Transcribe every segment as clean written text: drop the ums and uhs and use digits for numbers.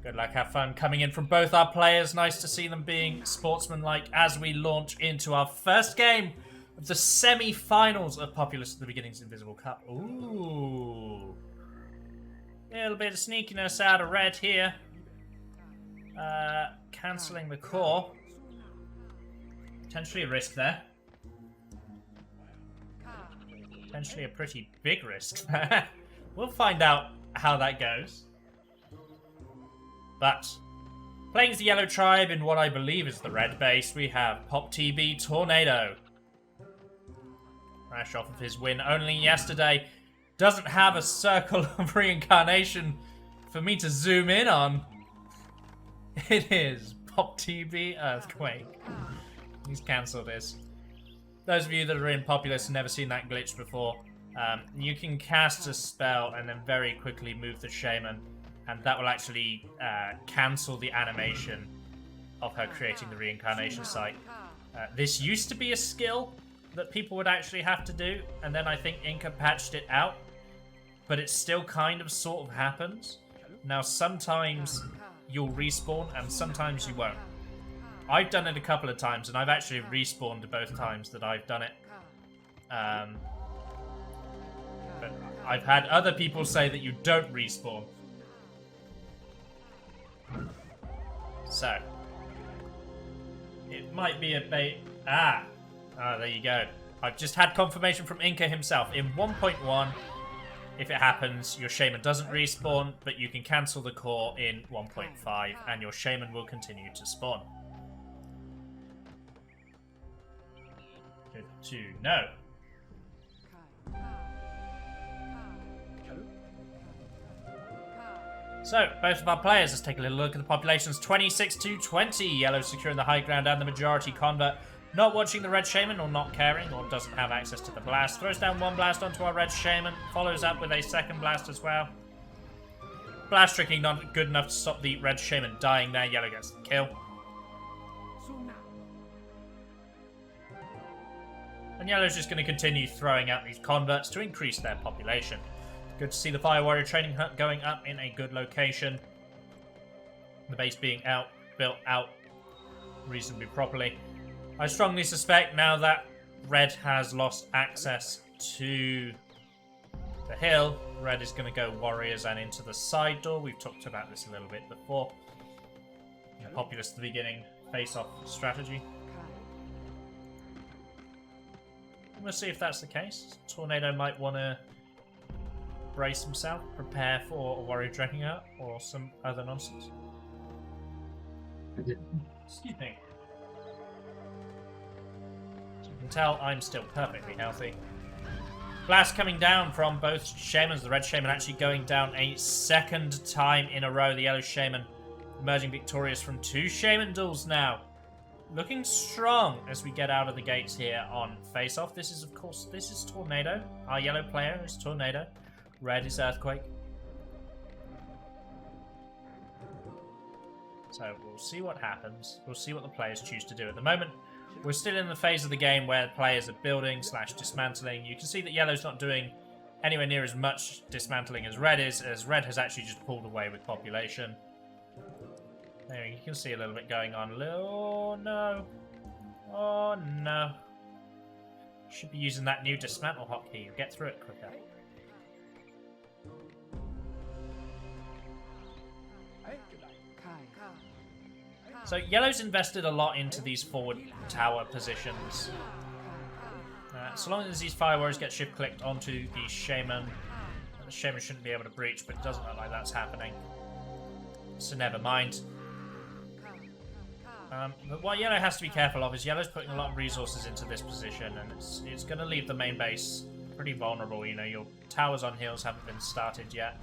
Good luck, have fun coming in from both our players. Nice to see them being sportsmanlike as we launch into our first game of the semi-finals of Populous at the Beginning's Invisible Cup. Ooh. A little bit of sneakiness out of Red here. Cancelling the core. Potentially a risk there. Potentially a pretty big risk there. We'll find out how that goes. But, playing as the Yellow Tribe in what I believe is the Red base, we have Pop TB Tornado. Fresh off of his win only yesterday. Doesn't have a circle of reincarnation for me to zoom in on. It is Pop TB Earthquake. He's cancelled this. Those of you that are in Populous have never seen that glitch before. You can cast a spell and then very quickly move the Shaman, and that will actually cancel the animation of her creating the reincarnation site. This used to be a skill that people would actually have to do, and then I think Inca patched it out, but it still kind of sort of happens. Now sometimes you'll respawn and sometimes you won't. I've done it a couple of times and I've actually respawned both times that I've done it. But I've had other people say that you don't respawn. So, it might be a bait. There you go. I've just had confirmation from Inca himself. In 1.1, if it happens, your Shaman doesn't respawn, but you can cancel the core in 1.5, and your Shaman will continue to spawn. Good to know. So, both of our players, let's take a little look at the populations. 26 to 20. Yellow securing the high ground and the majority convert. Not watching the Red Shaman, or not caring, or doesn't have access to the blast. Throws down one blast onto our Red Shaman. Follows up with a second blast as well. Blast tricking not good enough to stop the Red Shaman dying there. Yellow gets the kill. And Yellow's just going to continue throwing out these converts to increase their population. Good to see the Fire Warrior training hut going up in a good location. The base being built out reasonably properly. I strongly suspect now that Red has lost access to the hill, Red is going to go Warriors and into the side door. We've talked about this a little bit before. Populous at the beginning, face-off strategy. We'll see if that's the case. Tornado might want to brace himself, prepare for a Warrior drinking out, or some other nonsense. Excuse me. As you can tell, I'm still perfectly healthy. Blast coming down from both Shamans. The Red Shaman actually going down a second time in a row. The Yellow Shaman emerging victorious from 2 Shaman duels now. Looking strong as we get out of the gates here on face-off. This is, of course, this is Tornado. Our yellow player is Tornado. Red is Earthquake. So we'll see what happens. We'll see what the players choose to do. At the moment, we're still in the phase of the game where the players are building / dismantling. You can see that Yellow's not doing anywhere near as much dismantling as Red is, as Red has actually just pulled away with population. There, you can see a little bit going on. Oh no. Oh no. Should be using that new dismantle hotkey. You'll get through it quicker. So Yellow's invested a lot into these forward tower positions. So long as these Fire Warriors get shift clicked onto the Shaman, the Shaman shouldn't be able to breach, but it doesn't look like that's happening. So never mind. But what Yellow has to be careful of is Yellow's putting a lot of resources into this position, and it's going to leave the main base pretty vulnerable. You know, your towers on hills haven't been started yet.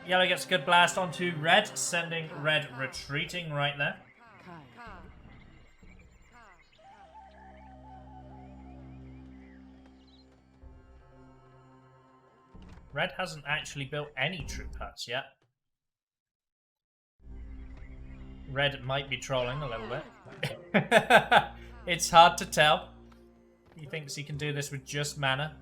Yellow gets a good blast onto Red, sending Red retreating right there. Red hasn't actually built any troop huts yet. Red might be trolling a little bit. It's hard to tell. He thinks he can do this with just mana.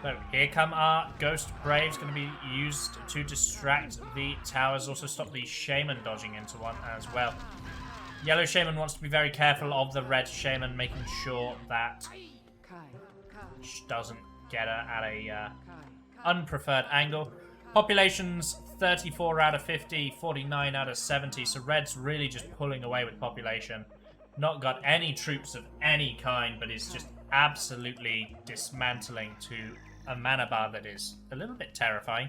So here come our Ghost Braves, going to be used to distract the towers. Also stop the Shaman dodging into one as well. Yellow Shaman wants to be very careful of the Red Shaman, making sure that she doesn't get her at a unpreferred angle. Population's 34 out of 50, 49 out of 70, so Red's really just pulling away with population. Not got any troops of any kind, but is just absolutely dismantling to a mana bar that is a little bit terrifying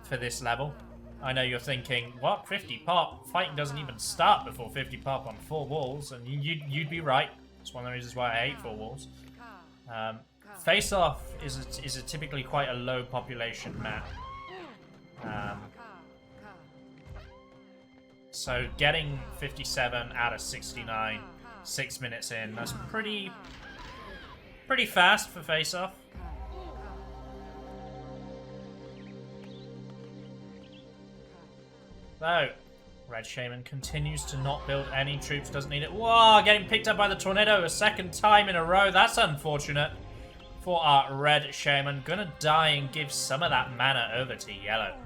for this level. I know you're thinking, what, 50 pop? Fighting doesn't even start before 50 pop on 4 walls, and you'd be right. It's one of the reasons why I hate 4 walls. Face Off is a typically quite a low population map. So getting 57 out of 69, 6 minutes in, that's pretty fast for Face Off. So, Red Shaman continues to not build any troops, doesn't need it. Whoa, getting picked up by the tornado a second time in a row. That's unfortunate for our Red Shaman. Gonna die and give some of that mana over to Yellow.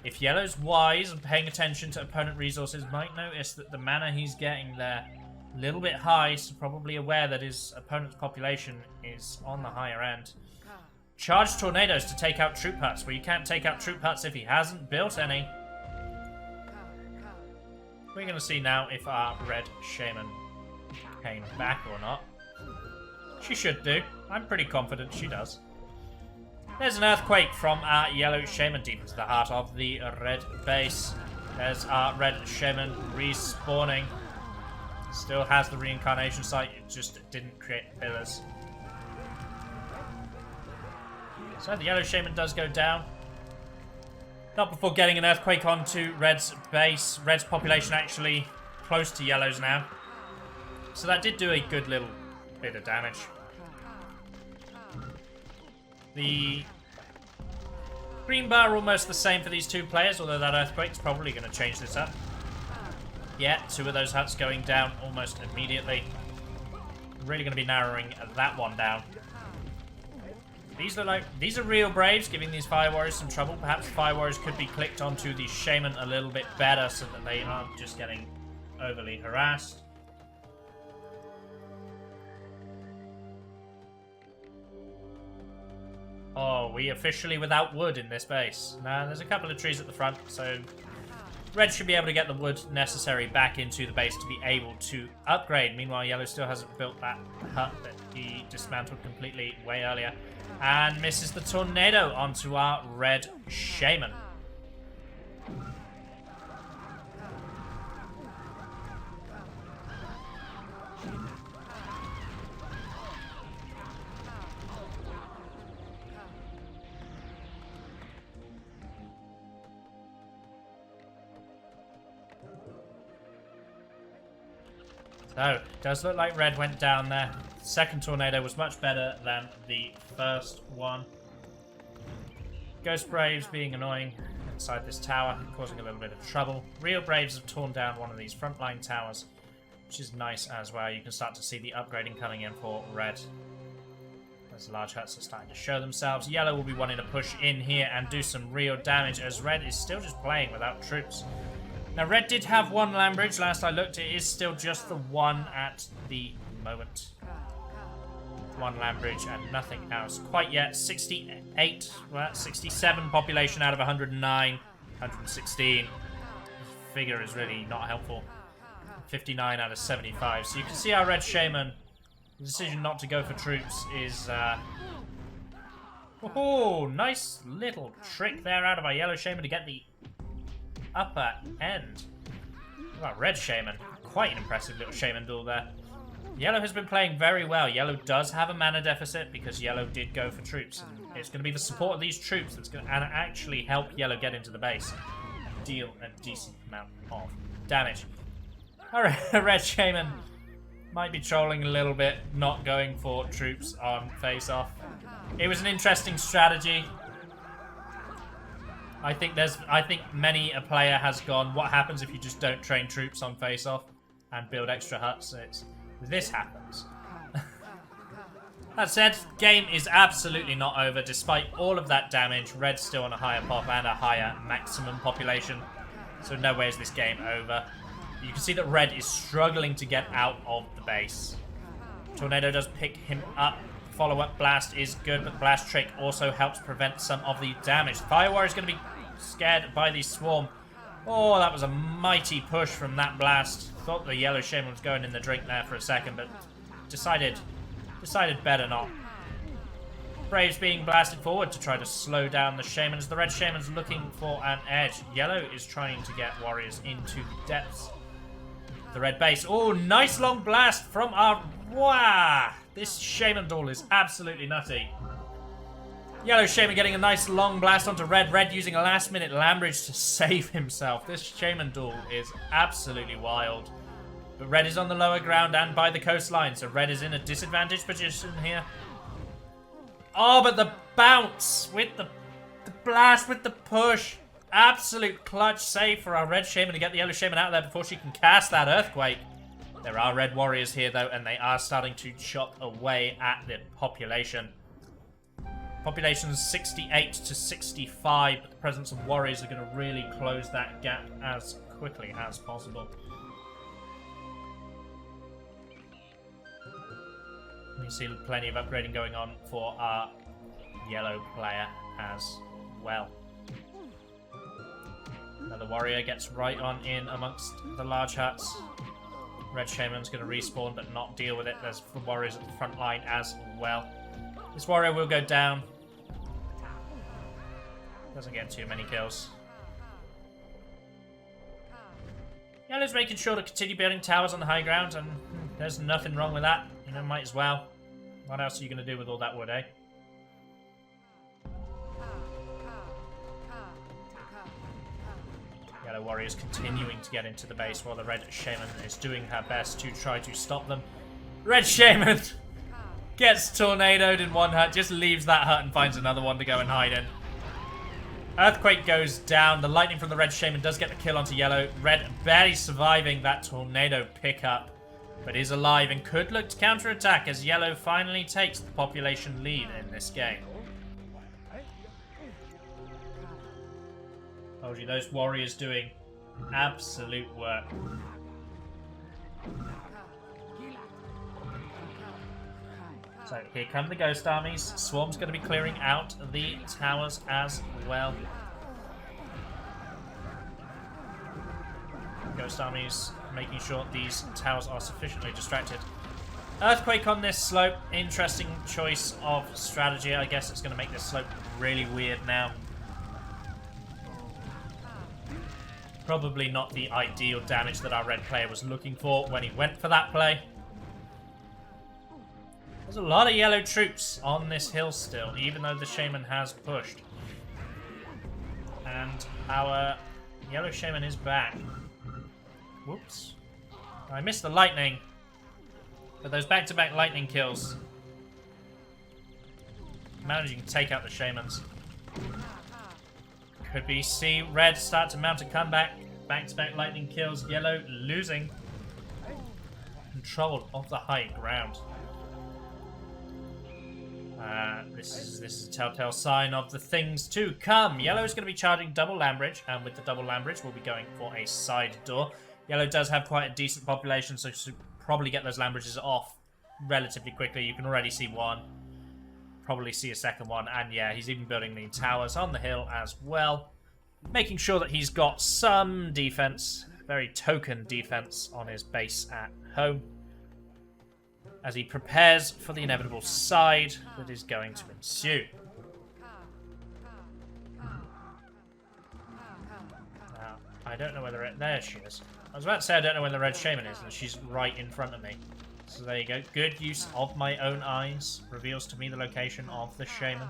If Yellow's wise and paying attention to opponent resources, might notice that the mana he's getting there a little bit high, so probably aware that his opponent's population is on the higher end. Charge tornadoes to take out troop huts, where you can't take out troop huts if he hasn't built any. We're going to see now if our Red Shaman came back or not. She should do. I'm pretty confident she does. There's an Earthquake from our Yellow Shaman deep into the heart of the Red base. There's our Red Shaman respawning. Still has the reincarnation site, it just didn't create pillars. So the Yellow Shaman does go down. Not before getting an Earthquake onto Red's base. Red's population actually close to Yellow's now. So that did do a good little bit of damage. The green bar almost the same for these two players, although that Earthquake's probably going to change this up. Yeah, 2 of those huts going down almost immediately. Really going to be narrowing that one down. These are real Braves, giving these Fire Warriors some trouble. Perhaps Fire Warriors could be clicked onto the Shaman a little bit better so that they aren't just getting overly harassed. Oh, we officially without wood in this base. Now, there's a couple of trees at the front, so Red should be able to get the wood necessary back into the base to be able to upgrade. Meanwhile, Yellow still hasn't built that hut that he dismantled completely way earlier. And misses the tornado onto our Red Shaman. So, it does look like Red went down there. The second tornado was much better than the first one. Ghost Braves being annoying inside this tower, causing a little bit of trouble. Real Braves have torn down one of these frontline towers, which is nice as well. You can start to see the upgrading coming in for Red. Those large huts are starting to show themselves. Yellow will be wanting to push in here and do some real damage, as Red is still just playing without troops. Now, Red did have 1 land bridge. Last I looked, it is still just the 1 at the moment. 1 land bridge and nothing else quite yet. 68, well, 67 population out of 109, 116. The figure is really not helpful. 59 out of 75. So you can see our Red Shaman, the decision not to go for troops is... oh, nice little trick there out of our Yellow Shaman to get the upper end. Well, Red Shaman. Quite an impressive little Shaman duel there. Yellow has been playing very well. Yellow does have a mana deficit because Yellow did go for troops. And it's going to be the support of these troops that's going to actually help Yellow get into the base and deal a decent amount of damage. Alright, Red Shaman might be trolling a little bit, not going for troops on face-off. It was an interesting strategy. I think many a player has gone, what happens if you just don't train troops on face-off and build extra huts? This happens. That said, game is absolutely not over. Despite all of that damage, Red's still on a higher pop and a higher maximum population. So no way is this game over. You can see that Red is struggling to get out of the base. Tornado does pick him up. Follow-up blast is good, but the blast trick also helps prevent some of the damage. Fire Warrior is going to be scared by the swarm. Oh, that was a mighty push from that blast. Thought the yellow shaman was going in the drink there for a second, but decided better not. Braves being blasted forward to try to slow down the shamans. The red shaman's looking for an edge. Yellow is trying to get warriors into the depths. The red base. Oh, nice long blast from our... Wow! This shaman duel is absolutely nutty. Yellow shaman getting a nice long blast onto red. Red using a last minute Lambridge to save himself. This shaman duel is absolutely wild. But red is on the lower ground and by the coastline, so red is in a disadvantaged position here. Oh, but the bounce with the blast with the push. Absolute clutch save for our red shaman to get the yellow shaman out of there before she can cast that earthquake. There are red warriors here though, and they are starting to chop away at the population. Population's 68 to 65, but the presence of warriors are going to really close that gap as quickly as possible. You see plenty of upgrading going on for our yellow player as well. Another warrior gets right on in amongst the large huts. Red shaman's going to respawn but not deal with it. There's the warriors at the front line as well. This warrior will go down. Doesn't get too many kills. Yellow's making sure to continue building towers on the high ground, and there's nothing wrong with that. You know, might as well. What else are you going to do with all that wood, eh? Yellow warriors continuing to get into the base while the red shaman is doing her best to try to stop them. Red shaman gets tornadoed in one hut, just leaves that hut and finds another one to go and hide in. Earthquake goes down. The lightning from the red shaman does get the kill onto yellow. Red barely surviving that tornado pickup, but is alive and could look to counterattack as yellow finally takes the population lead in this game. Told you, those warriors doing absolute work. So here come the ghost armies. Swarm's going to be clearing out the towers as well. Ghost armies making sure these towers are sufficiently distracted. Earthquake on this slope. Interesting choice of strategy. I guess it's going to make this slope really weird now. Probably not the ideal damage that our red player was looking for when he went for that play. There's a lot of yellow troops on this hill still, even though the shaman has pushed. And our yellow shaman is back. Whoops. I missed the lightning. But those back-to-back lightning kills. Managing to take out the shamans. Could we see red start to mount a comeback? Back-to-back lightning kills. Yellow losing control of the high ground. This is a telltale sign of the things to come. Yellow is going to be charging double Lambridge, and with the double Lambridge, we'll be going for a side door. Yellow does have quite a decent population, so should probably get those Lambridges off relatively quickly. You can already see one. Probably see a second one, and yeah, he's even building the towers on the hill as well. Making sure that he's got some defense, very token defense on his base at home, as he prepares for the inevitable side that is going to ensue. Now, I don't know whether there she is. I was about to say I don't know where the red shaman is, and she's right in front of me. So there you go. Good use of my own eyes. Reveals to me the location of the shaman.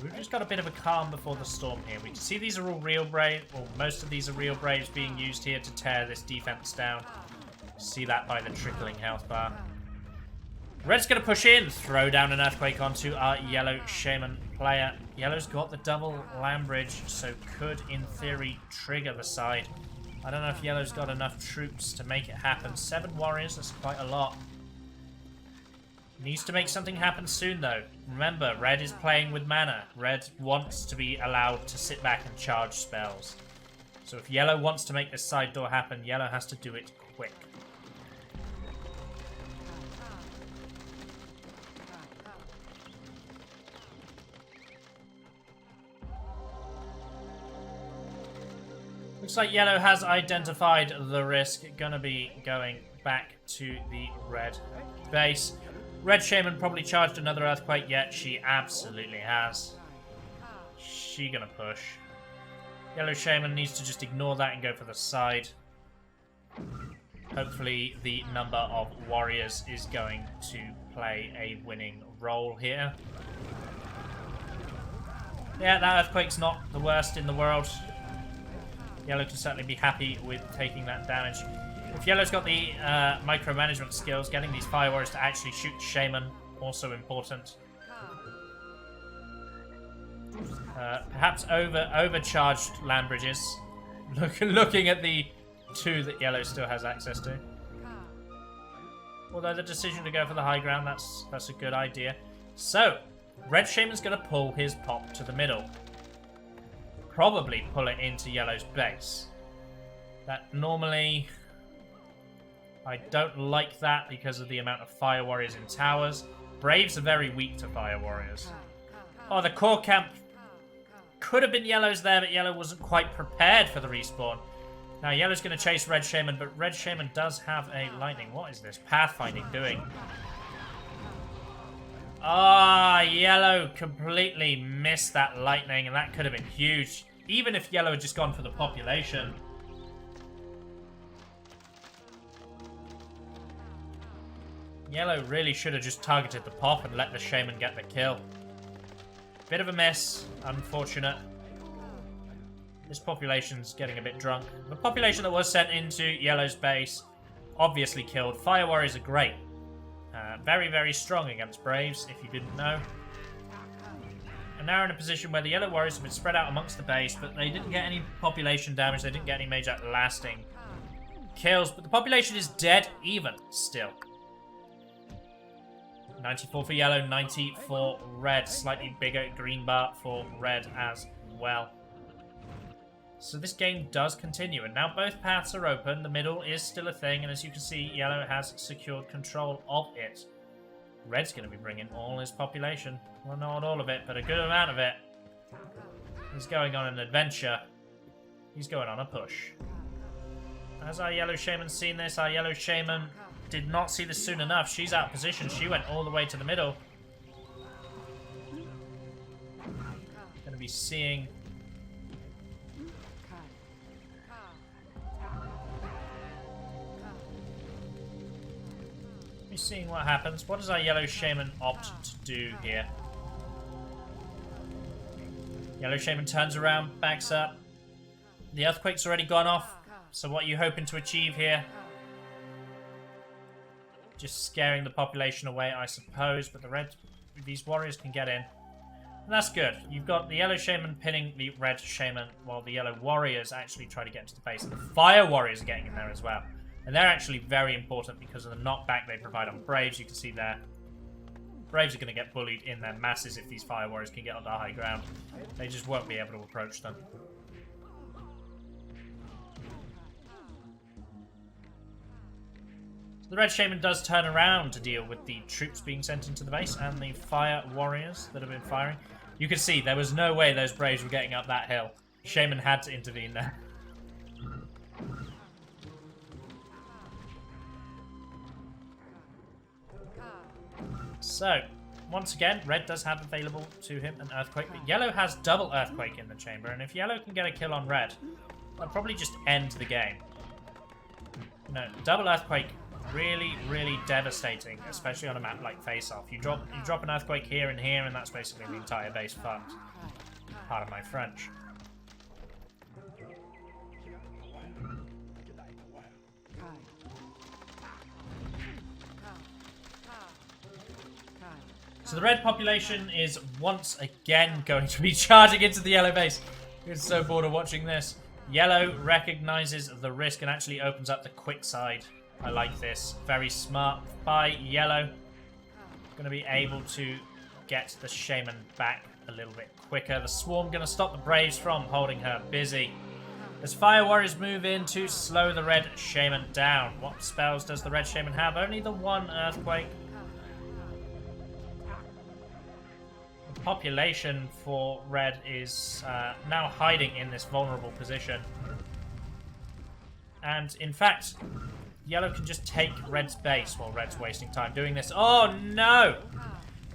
We've just got a bit of a calm before the storm here. We can see these are all real braves, or most of these are real braves being used here to tear this defense down. See that by the trickling health bar. Red's going to push in, throw down an earthquake onto our yellow shaman player. Yellow's got the double land bridge, so could, in theory, trigger the side. I don't know if yellow's got enough troops to make it happen. 7 warriors, that's quite a lot. Needs to make something happen soon, though. Remember, red is playing with mana. Red wants to be allowed to sit back and charge spells. So if yellow wants to make this side door happen, yellow has to do it quick. Looks like yellow has identified the risk. Gonna be going back to the red base. Red shaman probably charged another earthquake yet. She absolutely has. She gonna push. Yellow shaman needs to just ignore that and go for the side. Hopefully the number of warriors is going to play a winning role here. Yeah, that earthquake's not the worst in the world. Yellow can certainly be happy with taking that damage. If yellow's got the micromanagement skills, getting these fire warriors to actually shoot shaman, also important. Perhaps overcharged land bridges. Looking at the 2 that yellow still has access to. Although the decision to go for the high ground, that's a good idea. So, red shaman's going to pull his pop to the middle. Probably pull it into yellow's base. That normally... I don't like that because of the amount of fire warriors in towers. Braves are very weak to fire warriors. Oh, the core camp could have been yellow's there, but yellow wasn't quite prepared for the respawn. Now yellow's going to chase red shaman, but red shaman does have a lightning. What is this pathfinding doing? Ah, yellow completely missed that lightning, and that could have been huge. Even if yellow had just gone for the population. Yellow really should have just targeted the pop and let the shaman get the kill. Bit of a miss, unfortunate. This population's getting a bit drunk. The population that was sent into yellow's base, obviously killed. Fire warriors are great. Very, very strong against braves, if you didn't know. And now we're in a position where the yellow warriors have been spread out amongst the base, but they didn't get any population damage. They didn't get any major lasting kills, but the population is dead even still. 94 for yellow, 90 for red. Slightly bigger green bar for red as well. So this game does continue, and now both paths are open. The middle is still a thing, and as you can see, yellow has secured control of it. Red's going to be bringing all his population. Well, not all of it, but a good amount of it. He's going on an adventure. He's going on a push. Has our yellow shaman seen this? Our yellow shaman did not see this soon enough. She's out of position. She went all the way to the middle. Going to be seeing... seeing what happens. What does our yellow shaman opt to do here? Yellow shaman turns around, backs up. The earthquake's already gone off. So what are you hoping to achieve here? Just scaring the population away, I suppose. But these warriors can get in. And that's good. You've got the yellow shaman pinning the red shaman, while the yellow warriors actually try to get into the base. And the fire warriors are getting in there as well. And they're actually very important because of the knockback they provide on Braves. You can see there. Braves are going to get bullied in their masses if these fire warriors can get onto high ground. They just won't be able to approach them. So the red shaman does turn around to deal with the troops being sent into the base and the fire warriors that have been firing. You can see there was no way those Braves were getting up that hill. Shaman had to intervene there. So, once again, red does have available to him an earthquake, but yellow has double earthquake in the chamber, and if yellow can get a kill on red, that'll probably just end the game. No, double earthquake, really, really devastating, especially on a map like Face Off. You drop an earthquake here, and that's basically the entire base fucked. Pardon my French. So the red population is once again going to be charging into the yellow base. It's so bored of watching this. Yellow recognizes the risk and actually opens up the quick side. I like this. Very smart by Yellow. Going to be able to get the Shaman back a little bit quicker. The Swarm going to stop the Braves from holding her busy. As Fire Warriors move in to slow the Red Shaman down. What spells does the Red Shaman have? Only the one Earthquake. The population for Red is now hiding in this vulnerable position. And in fact, Yellow can just take Red's base while Red's wasting time doing this. Oh no!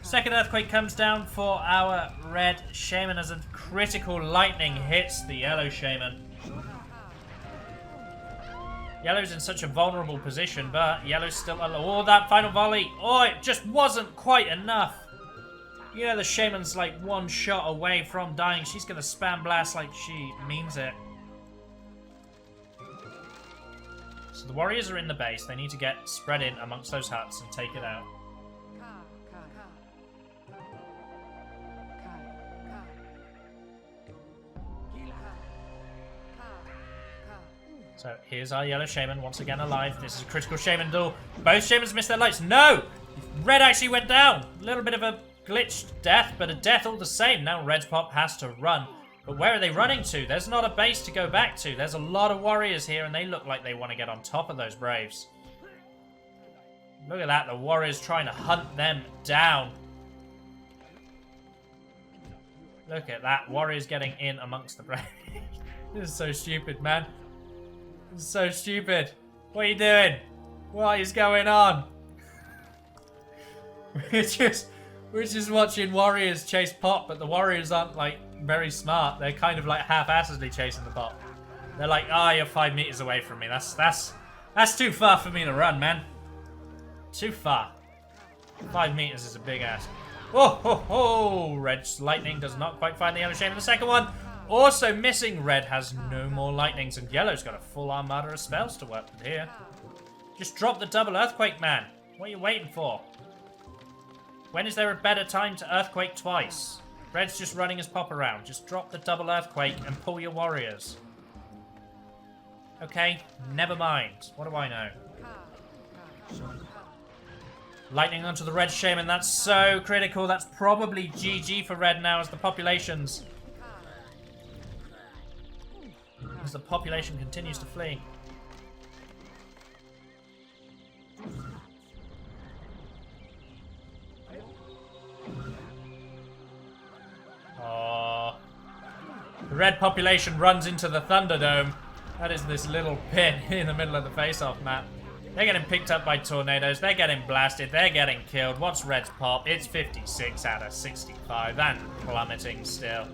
Second Earthquake comes down for our Red Shaman as a critical lightning hits the Yellow Shaman. Yellow's in such a vulnerable position, but Yellow's still alive. Oh, that final volley! Oh, it just wasn't quite enough! You know the Shaman's like one shot away from dying. She's gonna spam blast like she means it. So the warriors are in the base. They need to get spread in amongst those huts and take it out. So here's our Yellow Shaman once again alive. This is a critical Shaman duel. Both Shamans missed their lights. No! Red actually went down. A little bit of a glitched death, but a death all the same. Now Red's pop has to run. But where are they running to? There's not a base to go back to. There's a lot of warriors here, and they look like they want to get on top of those Braves. Look at that. The warriors trying to hunt them down. Look at that. Warriors getting in amongst the Braves. This is so stupid, man. This is so stupid. What are you doing? What is going on? We're just watching warriors chase Pop, but the warriors aren't like very smart. They're kind of like half-assedly chasing the Pop. They're like, oh, you're 5 meters away from me. That's too far for me to run, man. Too far. 5 meters is a big ass. Oh ho ho! Red's lightning does not quite find the Yellow Shaman. The second one also missing. Red has no more lightnings, and Yellow's got a full armada of spells to work with here. Just drop the double Earthquake, man. What are you waiting for? When is there a better time to Earthquake twice? Red's just running his Pop around. Just drop the double Earthquake and pull your warriors. Okay, never mind. What do I know? Lightning onto the Red Shaman. That's so critical. That's probably GG for Red now as the populations... as the population continues to flee. Oh. The Red population runs into the Thunderdome. That is this little pit in the middle of the face-off map. They're getting picked up by tornadoes. They're getting blasted. They're getting killed. What's Red's pop? It's 56 out of 65 and plummeting still.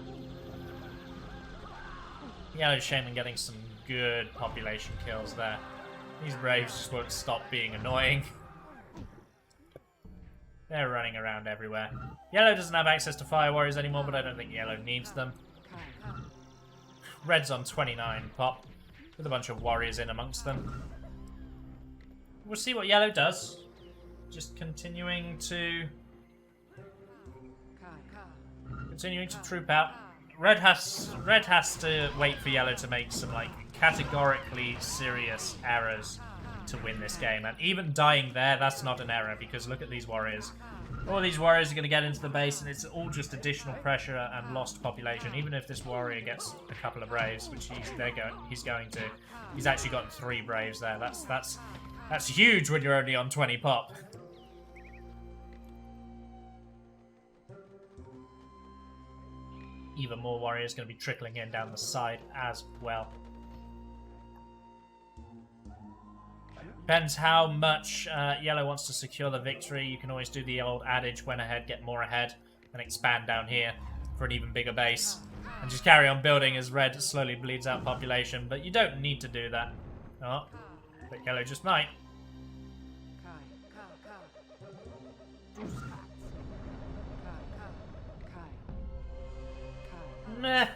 Yellow Shaman getting some good population kills there. These Braves just won't stop being annoying. They're running around everywhere. Yellow doesn't have access to Fire Warriors anymore, but I don't think Yellow needs them. Red's on 29 pop, with a bunch of warriors in amongst them. We'll see what Yellow does. Just continuing to troop out. Red has to wait for Yellow to make some like categorically serious errors to win this game, and even dying there, that's not an error because look at these warriors. All these warriors are going to get into the base, and it's all just additional pressure and lost population. Even if this warrior gets a couple of Braves, which he's going to, he's actually got 3 Braves there. That's huge when you're only on 20 pop. Even more warriors going to be trickling in down the side as well. Depends how much Yellow wants to secure the victory. You can always do the old adage, when ahead, get more ahead, and expand down here for an even bigger base. And just carry on building as Red slowly bleeds out population, but you don't need to do that. Oh, but Yellow just might. Meh.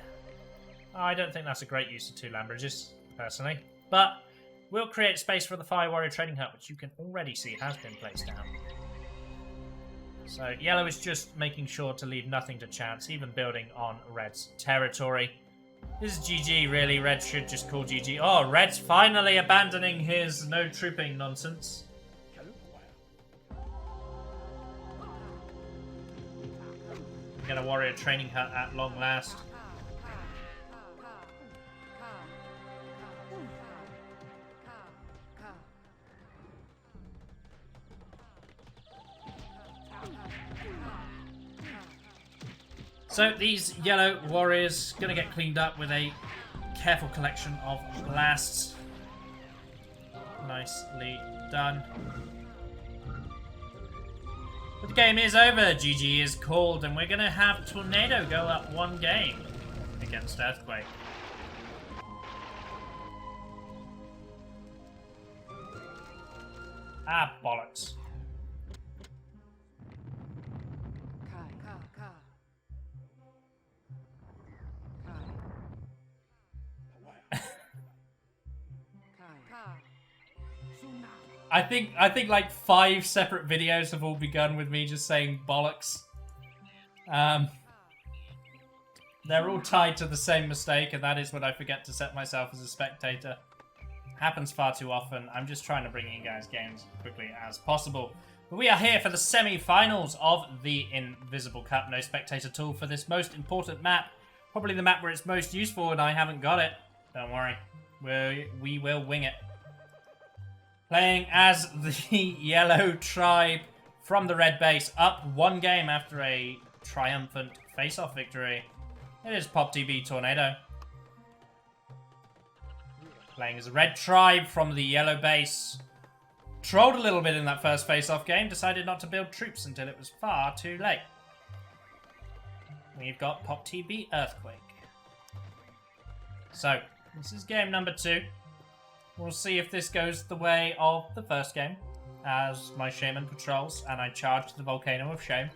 I don't think that's a great use of 2 land bridges, personally. But we'll create space for the Fire Warrior Trading Hut, which you can already see has been placed down. So yellow is just making sure to leave nothing to chance, even building on red's territory. This is GG, really. Red should just call GG. Oh, red's finally abandoning his no trooping nonsense. Get a warrior training hut at long last. So these yellow warriors gonna get cleaned up with a careful collection of blasts. Nicely done. But the game is over. GG is called, and we're gonna have Tornado go up 1 game against Earthquake. Ah, bollocks. I think like 5 separate videos have all begun with me just saying bollocks. They're all tied to the same mistake, and that is when I forget to set myself as a spectator. Happens far too often. I'm just trying to bring you guys games as quickly as possible. But we are here for the semi-finals of the Invisible Cup. No spectator tool for this most important map. Probably the map where it's most useful, and I haven't got it. Don't worry. We will wing it. Playing as the yellow tribe from the red base, up 1 game after a triumphant face-off victory. It is PopTB Tornado. Playing as a red tribe from the yellow base. Trolled a little bit in that first face-off game, decided not to build troops until it was far too late. We've got PopTB Earthquake. So, this is game number 2. We'll see if this goes the way of the first game, as my shaman patrols and I charge the Volcano of Shame.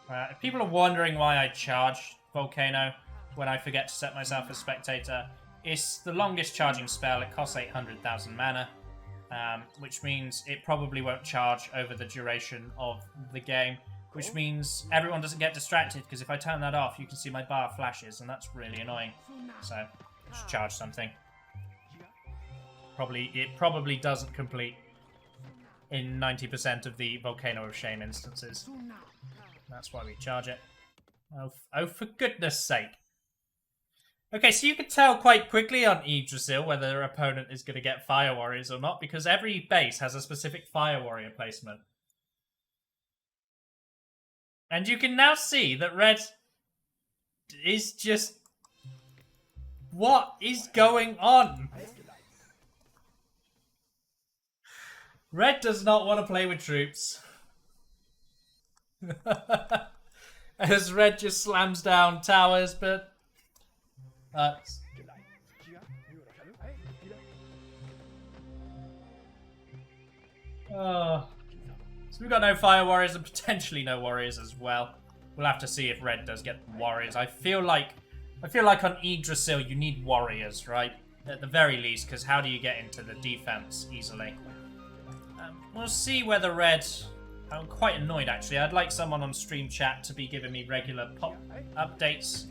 If people are wondering why I charge Volcano when I forget to set myself as spectator, it's the longest charging spell. It costs 800,000 mana, which means it probably won't charge over the duration of the game. Which means everyone doesn't get distracted, because if I turn that off, you can see my bar flashes, and that's really annoying. So, just charge something. It probably doesn't complete in 90% of the Volcano of Shame instances. That's why we charge it. Oh, for goodness sake. Okay, so you can tell quite quickly on Yggdrasil whether their opponent is going to get Fire Warriors or not, because every base has a specific Fire Warrior placement. And you can now see that red is just... What is going on? Red does not want to play with troops. As red just slams down towers, but... Oh... So we've got no Fire Warriors and potentially no Warriors as well. We'll have to see if red does get Warriors. I feel like on Yggdrasil you need Warriors, right? At the very least, because how do you get into the defense easily? We'll see whether red... I'm quite annoyed, actually. I'd like someone on stream chat to be giving me regular pop updates.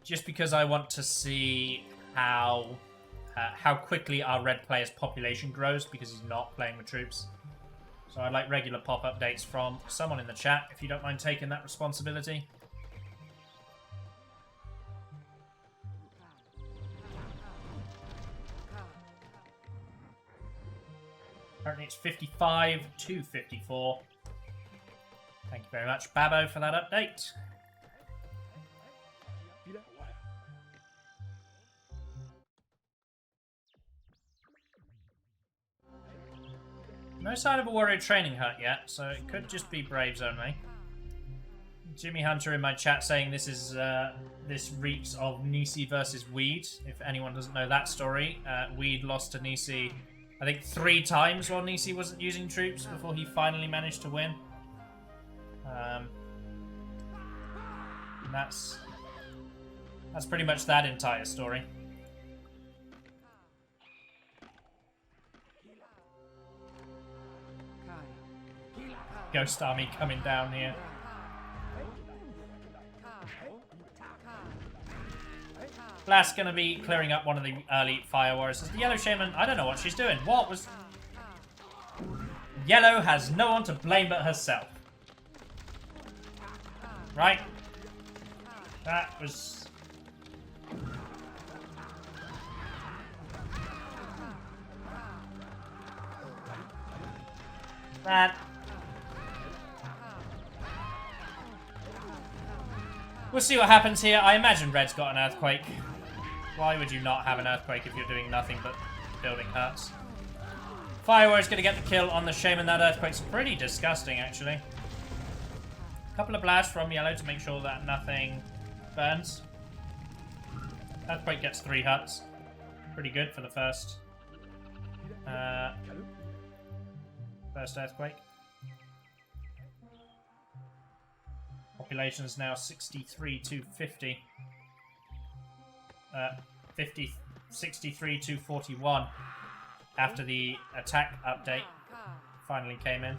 Just because I want to see how quickly our red player's population grows, because he's not playing with troops. So I'd like regular pop updates from someone in the chat, if you don't mind taking that responsibility. Apparently it's 55 to 54. Thank you very much, Babbo, for that update. No sign of a warrior training hut yet, so it could just be Braves only. Jimmy Hunter in my chat saying this is this reeks of Nisi versus Weed. If anyone doesn't know that story, Weed lost to Nisi, I think 3 times while Nisi wasn't using troops before he finally managed to win. That's pretty much that entire story. Ghost army coming down here. Blast gonna be clearing up one of the early fire warriors. The Yellow Shaman, I don't know what she's doing. What was... Yellow has no one to blame but herself. Right? That was... That... We'll see what happens here. I imagine Red's got an earthquake. Why would you not have an earthquake if you're doing nothing but building huts? Fire Warrior's going to get the kill on the Shaman. That earthquake's pretty disgusting, actually. A couple of blasts from Yellow to make sure that nothing burns. Earthquake gets 3 huts. Pretty good for the first earthquake. Population is now 63 to 50. 63 to 41 after the attack update finally came in.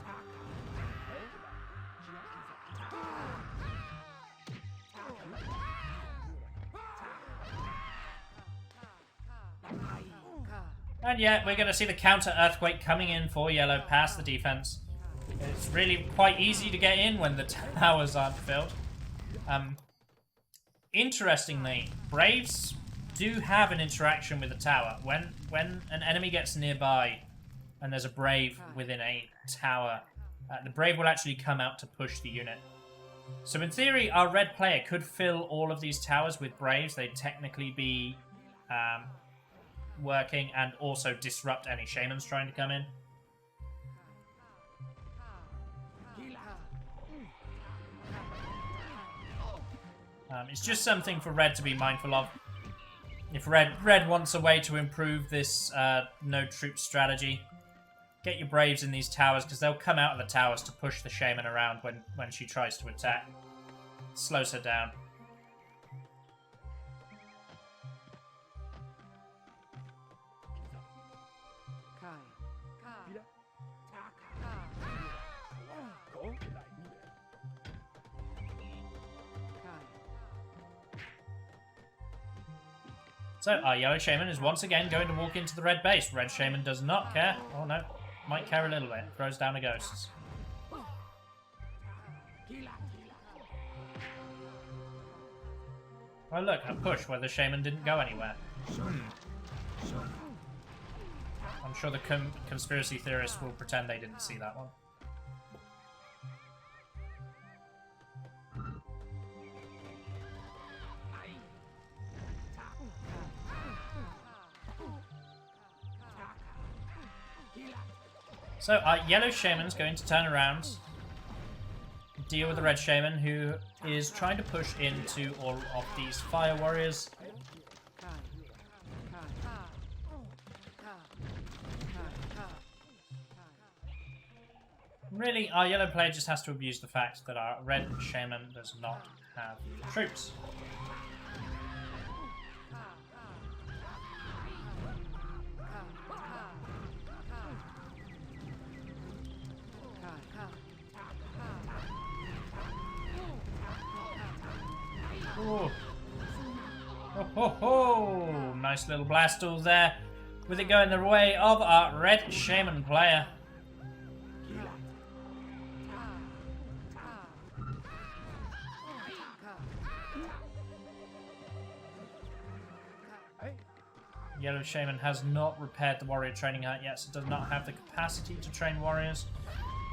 And yet, we're going to see the counter-earthquake coming in for Yellow past the defense. It's really quite easy to get in when the towers aren't filled. Interestingly, Braves do have an interaction with the tower. When an enemy gets nearby and there's a Brave within a tower, the Brave will actually come out to push the unit. So in theory, our red player could fill all of these towers with Braves. They'd technically be working and also disrupt any Shamans trying to come in. It's just something for Red to be mindful of. If Red wants a way to improve this no troop strategy, get your Braves in these towers, because they'll come out of the towers to push the Shaman around when she tries to attack. Slows her down. So, our Yellow Shaman is once again going to walk into the red base. Red Shaman does not care. Oh no, might care a little bit. Throws down a ghost. Oh look, a push where the Shaman didn't go anywhere. I'm sure the conspiracy theorists will pretend they didn't see that one. So our Yellow Shaman's going to turn around, deal with the Red Shaman, who is trying to push into all of these Fire Warriors. Really, our Yellow player just has to abuse the fact that our Red Shaman does not have troops. Ooh. Oh ho ho! Nice little blast tools there, with it going the way of our Red Shaman player. Yellow Shaman has not repaired the warrior training hut yet, so does not have the capacity to train warriors.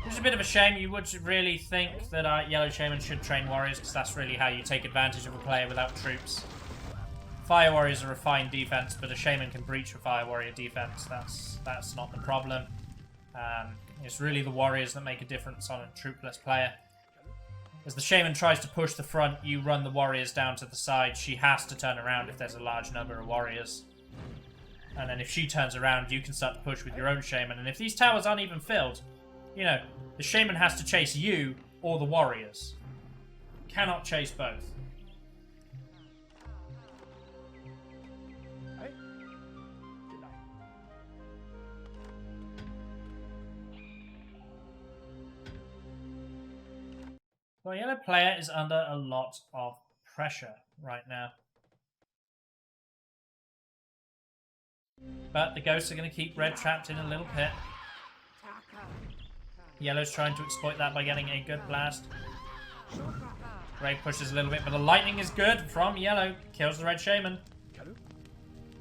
Which is a bit of a shame. You would really think that our Yellow Shaman should train warriors, because that's really how you take advantage of a player without troops. Fire warriors are a fine defense, but a Shaman can breach a fire warrior defense. That's not the problem. It's really the warriors that make a difference on a troopless player. As the Shaman tries to push the front, you run the warriors down to the side. She has to turn around if there's a large number of warriors. And then if she turns around, you can start to push with your own Shaman. And if these towers aren't even filled, you know, the Shaman has to chase you or the warriors. Cannot chase both. Well, yellow player is under a lot of pressure right now. But the ghosts are going to keep red trapped in a little pit. Yellow's trying to exploit that by getting a good blast. Grey pushes a little bit, but the lightning is good from yellow. Kills the red shaman.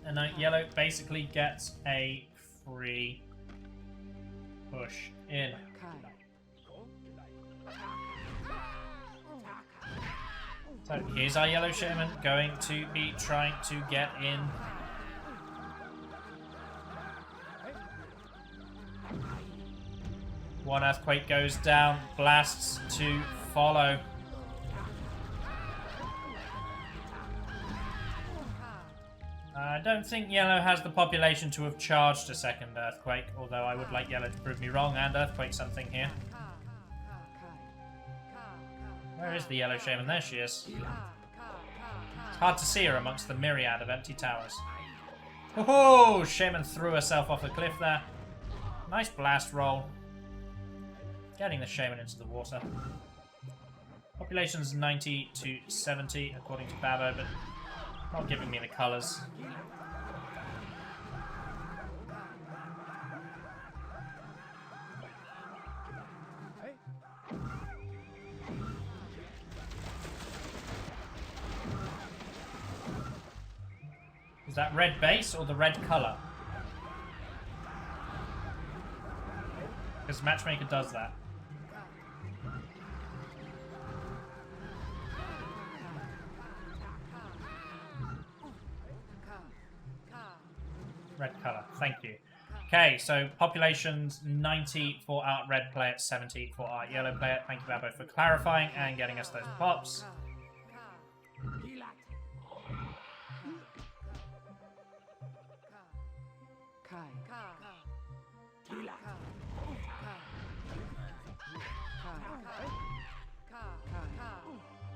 And now yellow basically gets a free push in. So here's our yellow shaman going to be trying to get in. One earthquake goes down, blasts to follow. I don't think yellow has the population to have charged a second earthquake, although I would like yellow to prove me wrong and earthquake something here. Where is the yellow shaman? There she is. It's hard to see her amongst the myriad of empty towers. Oh, shaman threw herself off a cliff there. Nice blast roll. Getting the shaman into the water. Population's 90 to 70 according to Babo, but not giving me the colours. Is that red base or the red colour? Because Matchmaker does that. Red colour, thank you. Okay, so population's 90 for our red player, 70 for our yellow player. Thank you, Babo, for clarifying and getting us those pops.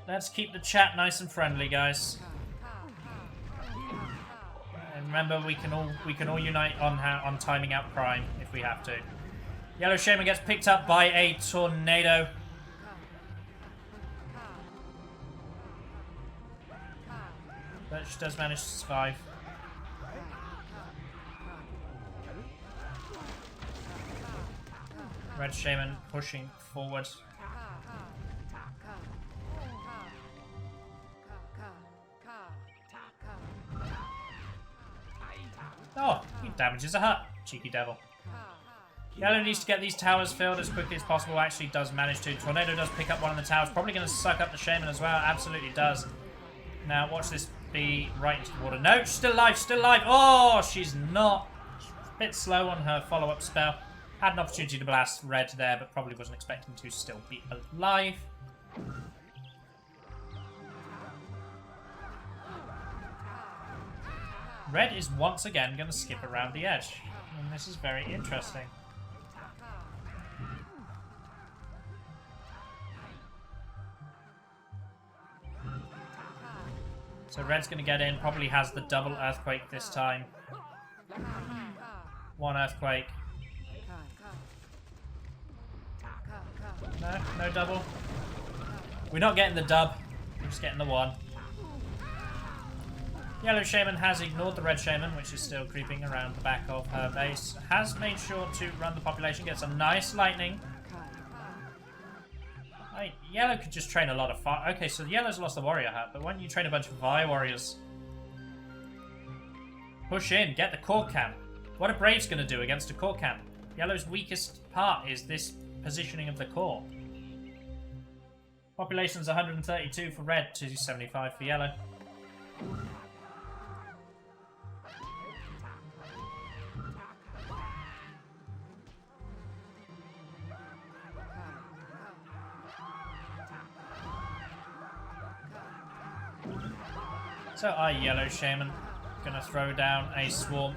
Let's keep the chat nice and friendly, guys. And remember, we can all unite on timing out Prime if we have to. Yellow Shaman gets picked up by a tornado. But she does manage to survive. Red Shaman pushing forward. Oh, he damages a hut. Cheeky devil. Yellow needs to get these towers filled as quickly as possible. Actually does manage to. Tornado does pick up one of the towers. Probably going to suck up the Shaman as well. Absolutely does. Now watch this be right into the water. No, she's still alive. Still alive. Oh, she's not. She's a bit slow on her follow-up spell. Had an opportunity to blast red there, but probably wasn't expecting to still be alive. Red is once again going to skip around the edge. And this is very interesting. So red's going to get in, probably has the double earthquake this time. One earthquake. No, no double. We're not getting the dub. We're just getting the one. Yellow Shaman has ignored the Red Shaman, which is still creeping around the back of her base. Has made sure to run the population, get some nice lightning. Yellow could just train a lot of fire. Okay, so Yellow's lost the warrior hut, but why don't you train a bunch of fire warriors? Push in, get the core camp. What are Braves going to do against a core camp? Yellow's weakest part is this positioning of the core. Population's 132 for red, 275 for yellow. So our yellow shaman gonna throw down a swarm.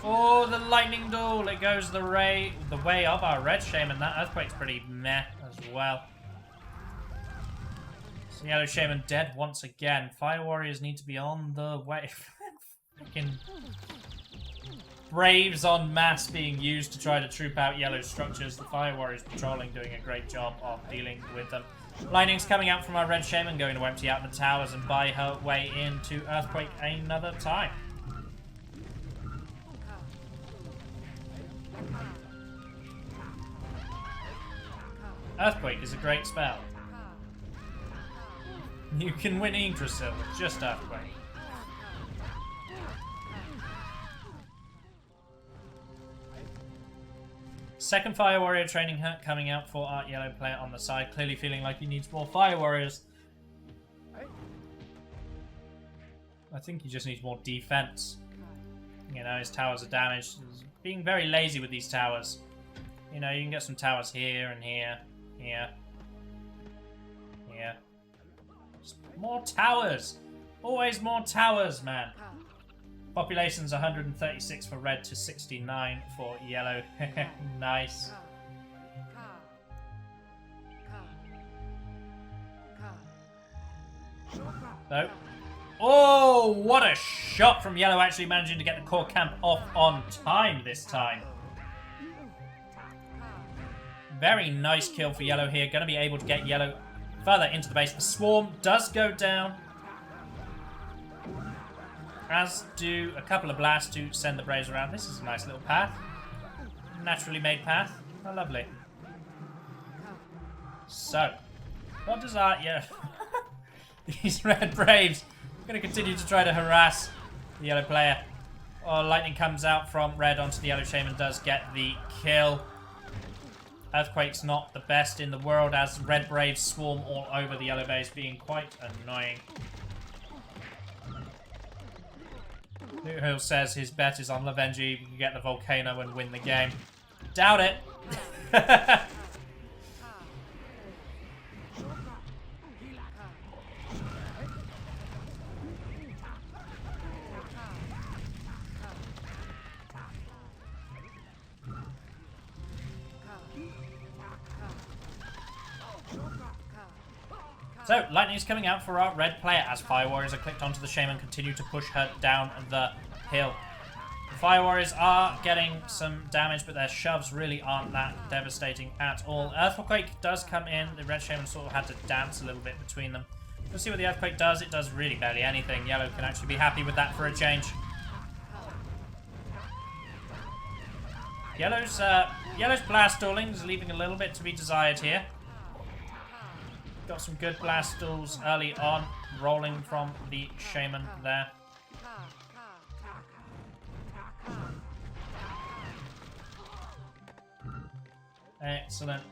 Oh, the lightning duel! It goes the way of our red shaman. That earthquake's pretty meh as well. So yellow shaman dead once again. Fire warriors need to be on the way. Freaking Braves en masse being used to try to troop out yellow structures. The fire warriors patrolling, doing a great job of dealing with them. Lightning's coming out from our red shaman, going to empty out the towers and buy her way into Earthquake another time. Earthquake is a great spell. You can win Yggdrasil with just Earthquake. Second Fire Warrior training hat coming out for our yellow player on the side, clearly feeling like he needs more Fire Warriors. I think he just needs more defense. You know, his towers are damaged. He's being very lazy with these towers. You know, you can get some towers here and here, here, here. Just more towers! Always more towers, man! Population's 136 for red to 69 for yellow. Nice. No. Oh, what a shot from yellow, actually managing to get the core camp off on time this time. Very nice kill for yellow here. Going to be able to get yellow further into the base. The swarm does go down, as do a couple of blasts to send the Braves around. This is a nice little path. Naturally made path. Oh, lovely. So, what does our... Yeah. These red Braves are going to continue to try to harass the yellow player. Oh, lightning comes out from red onto the yellow shaman, does get the kill. Earthquake's not the best in the world as red Braves swarm all over the yellow base, being quite annoying. Who says his bet is on Lovenji, we can get the volcano and win the game. Doubt it. So, lightning is coming out for our red player as Fire Warriors are clicked onto the Shaman, continue to push her down the hill. The Fire Warriors are getting some damage, but their shoves really aren't that devastating at all. Earthquake does come in. The red Shaman sort of had to dance a little bit between them. Let's see what the Earthquake does. It does really barely anything. Yellow can actually be happy with that for a change. Yellow's blast stalling is leaving a little bit to be desired here. Got some good blast stalls early on, rolling from the Shaman there. Excellent.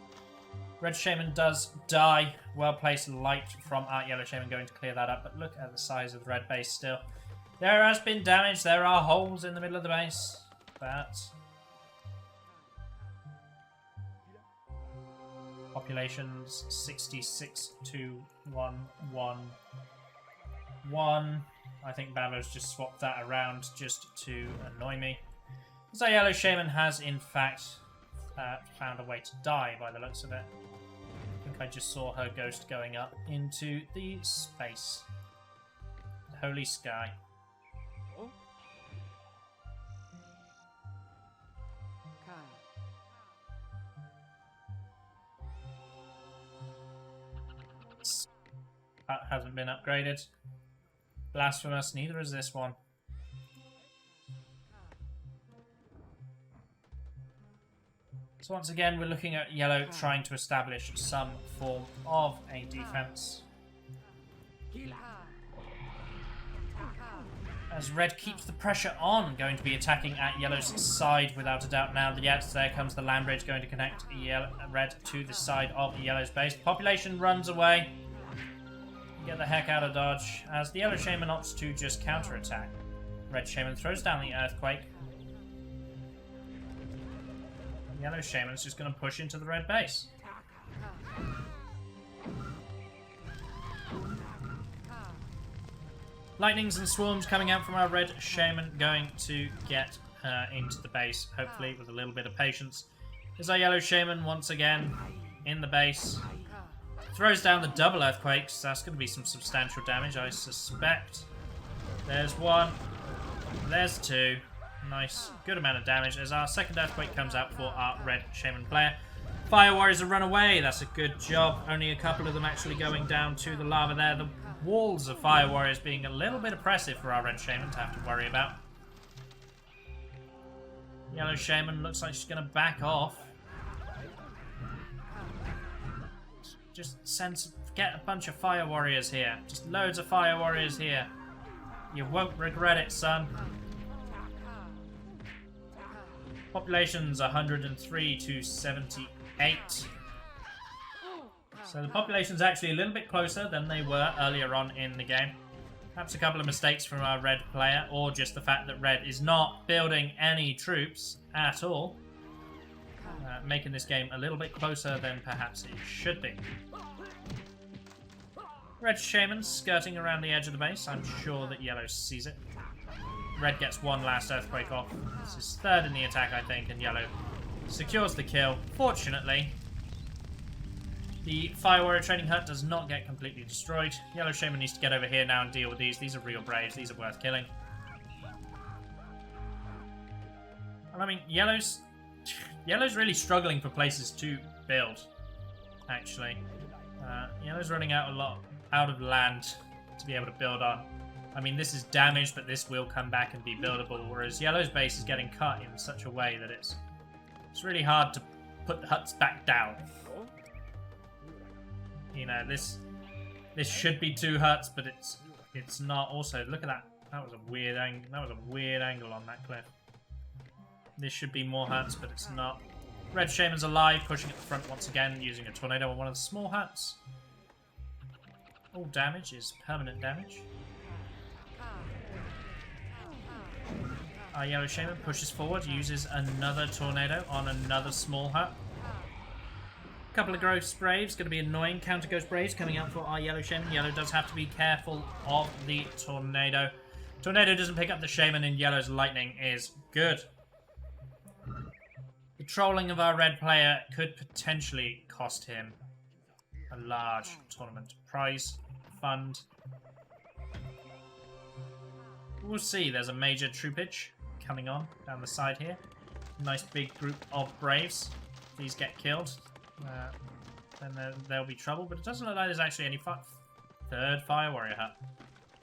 Red Shaman does die. Well-placed light from our yellow Shaman going to clear that up, but look at the size of the red base still. There has been damage. There are holes in the middle of the base, but... Populations 66 to 111. I think Bavo's just swapped that around just to annoy me. So yellow Shaman has in fact found a way to die by the looks of it. I think I just saw her ghost going up into the space. The holy sky. That hasn't been upgraded. Blasphemous, neither is this one. So once again, we're looking at yellow trying to establish some form of a defense. As red keeps the pressure on, going to be attacking at yellow's side without a doubt now. Yes, there comes the land bridge going to connect red to the side of yellow's base. Population runs away. Get the heck out of dodge as the yellow Shaman opts to just counterattack. Red Shaman throws down the Earthquake. The yellow Shaman's just going to push into the red base. Lightnings and swarms coming out from our red Shaman, going to get into the base, hopefully with a little bit of patience. There's our yellow Shaman once again in the base. Throws down the double Earthquakes. That's going to be some substantial damage, I suspect. There's one. There's two. Nice. Good amount of damage as our second Earthquake comes out for our red Shaman player. Fire warriors have run away. That's a good job. Only a couple of them actually going down to the lava there. The walls of fire warriors being a little bit oppressive for our red shaman to have to worry about. Yellow shaman looks like she's going to back off. Just get a bunch of fire warriors here. Just loads of fire warriors here. You won't regret it, son. Population's 103 to 78. So the population's actually a little bit closer than they were earlier on in the game. Perhaps a couple of mistakes from our red player, or just the fact that red is not building any troops at all. Making this game a little bit closer than perhaps it should be. Red shaman skirting around the edge of the base. I'm sure that yellow sees it. Red gets one last earthquake off. This is third in the attack, I think, and yellow secures the kill. Fortunately, the fire warrior training hut does not get completely destroyed. Yellow shaman needs to get over here now and deal with these. These are real braves. These are worth killing. And I mean, yellow's really struggling for places to build, actually. Yellow's running out of land to be able to build on. I mean, this is damaged, but this will come back and be buildable, whereas yellow's base is getting cut in such a way that it's really hard to put the huts back down. You know, this should be 2 huts, but it's not. Also, look at that. That was a weird angle on that cliff. This should be more huts, but it's not. Red shaman's alive, pushing at the front once again, using a tornado on one of the small huts. All damage is permanent damage. Our yellow shaman pushes forward, uses another tornado on another small hut. A couple of ghost braves, going to be annoying counter ghost braves coming out for our yellow shaman. Yellow does have to be careful of the tornado. Tornado doesn't pick up the shaman, and yellow's lightning is good. The trolling of our red player could potentially cost him a large tournament prize fund. We'll see. There's a major troopage coming on down the side here. Nice big group of braves. These get killed, then there'll be trouble. But it doesn't look like there's actually any third fire warrior hut.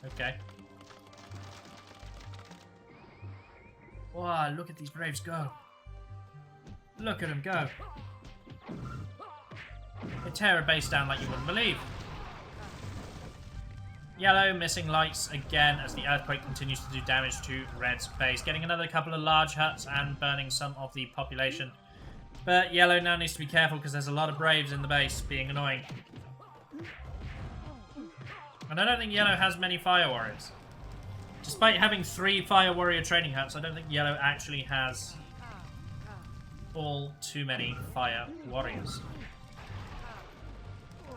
Okay. Wow, look at these braves go. Look at them go. They tear a base down like you wouldn't believe. Yellow missing lights again as the earthquake continues to do damage to red's base. Getting another couple of large huts and burning some of the population. But yellow now needs to be careful because there's a lot of braves in the base being annoying. And I don't think yellow has many fire warriors. Despite having 3 fire warrior training huts, I don't think yellow actually has all too many fire warriors.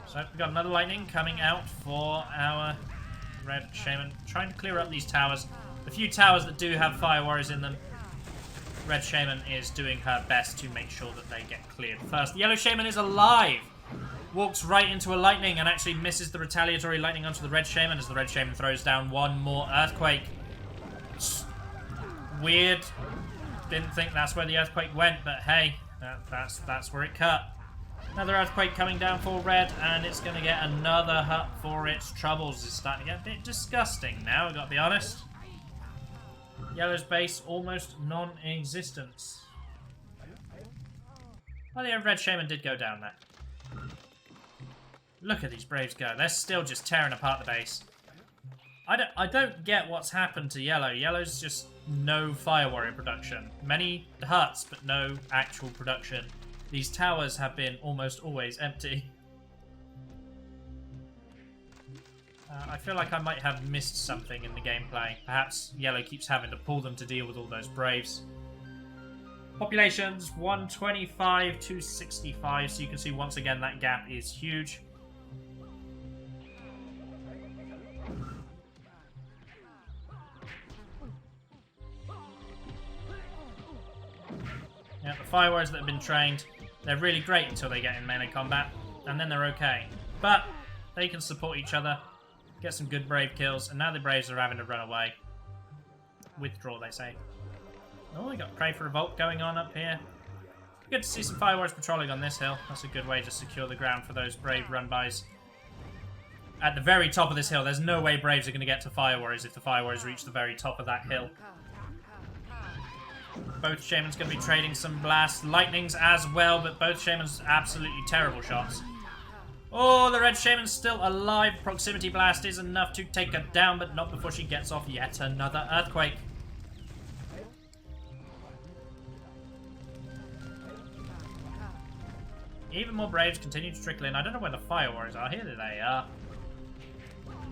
So we've got another lightning coming out for our red shaman. Trying to clear up these towers. The few towers that do have fire warriors in them, red shaman is doing her best to make sure that they get cleared first. The yellow shaman is alive. Walks right into a lightning and actually misses the retaliatory lightning onto the red shaman as the red shaman throws down one more earthquake. Weird. Didn't think that's where the earthquake went, but hey, that's where it cut. Another earthquake coming down for red, and it's going to get another hut for its troubles. It's starting to get a bit disgusting now, I've got to be honest. Yellow's base almost non-existent. Well, the red shaman did go down there. Look at these braves go. They're still just tearing apart the base. I don't get what's happened to yellow. Yellow's just no fire warrior production. Many huts, but no actual production. These towers have been almost always empty. I feel like I might have missed something in the gameplay. Perhaps yellow keeps having to pull them to deal with all those braves. Populations 125 to 65, so you can see once again that gap is huge. Yeah, the fire warriors that have been trained, they're really great until they get in melee combat, and then they're okay. But they can support each other, get some good brave kills, and now the braves are having to run away. Withdraw, they say. Oh, we got Pray for Revolt going on up here. Good to see some Fire Warriors patrolling on this hill. That's a good way to secure the ground for those Brave run-bys. At the very top of this hill, there's no way Braves are going to get to Fire Warriors if the Fire Warriors reach the very top of that hill. Both Shamans going to be trading some blasts. Lightnings as well, but both Shamans absolutely terrible shots. Oh, the Red Shaman's still alive. Proximity Blast is enough to take her down, but not before she gets off yet another Earthquake. Even more Braves continue to trickle in. I don't know where the Fire Warriors are. Here they are.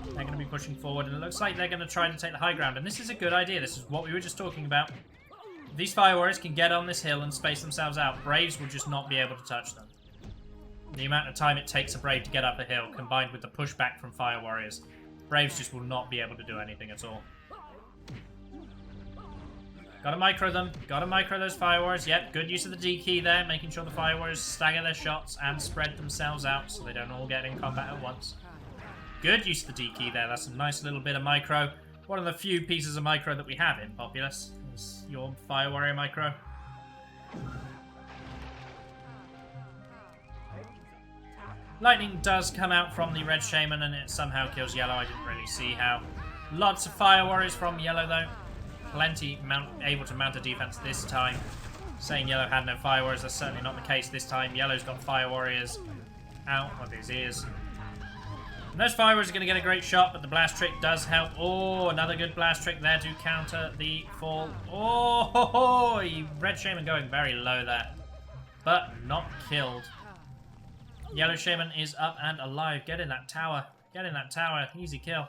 They're going to be pushing forward, and it looks like they're going to try to take the high ground. And this is a good idea. This is what we were just talking about. These Fire Warriors can get on this hill and space themselves out. Braves will just not be able to touch them. The amount of time it takes a Brave to get up a hill, combined with the pushback from Fire Warriors, Braves just will not be able to do anything at all. Gotta micro them. Gotta micro those Fire Warriors. Yep, good use of the D key there, making sure the Fire Warriors stagger their shots and spread themselves out so they don't all get in combat at once. Good use of the D key there. That's a nice little bit of micro. One of the few pieces of micro that we have in Populous is your Fire Warrior micro. Lightning does come out from the Red Shaman and it somehow kills Yellow. I didn't really see how. Lots of Fire Warriors from Yellow though. Plenty able to mount a defense this time. Saying Yellow had no Fire Warriors, that's certainly not the case this time. Yellow's got Fire Warriors out of his ears. And those Fire Warriors are going to get a great shot, but the Blast Trick does help. Oh, another good Blast Trick there to counter the fall. Oh, ho, ho. Red Shaman going very low there, but not killed. Yellow Shaman is up and alive. Get in that tower. Get in that tower. Easy kill.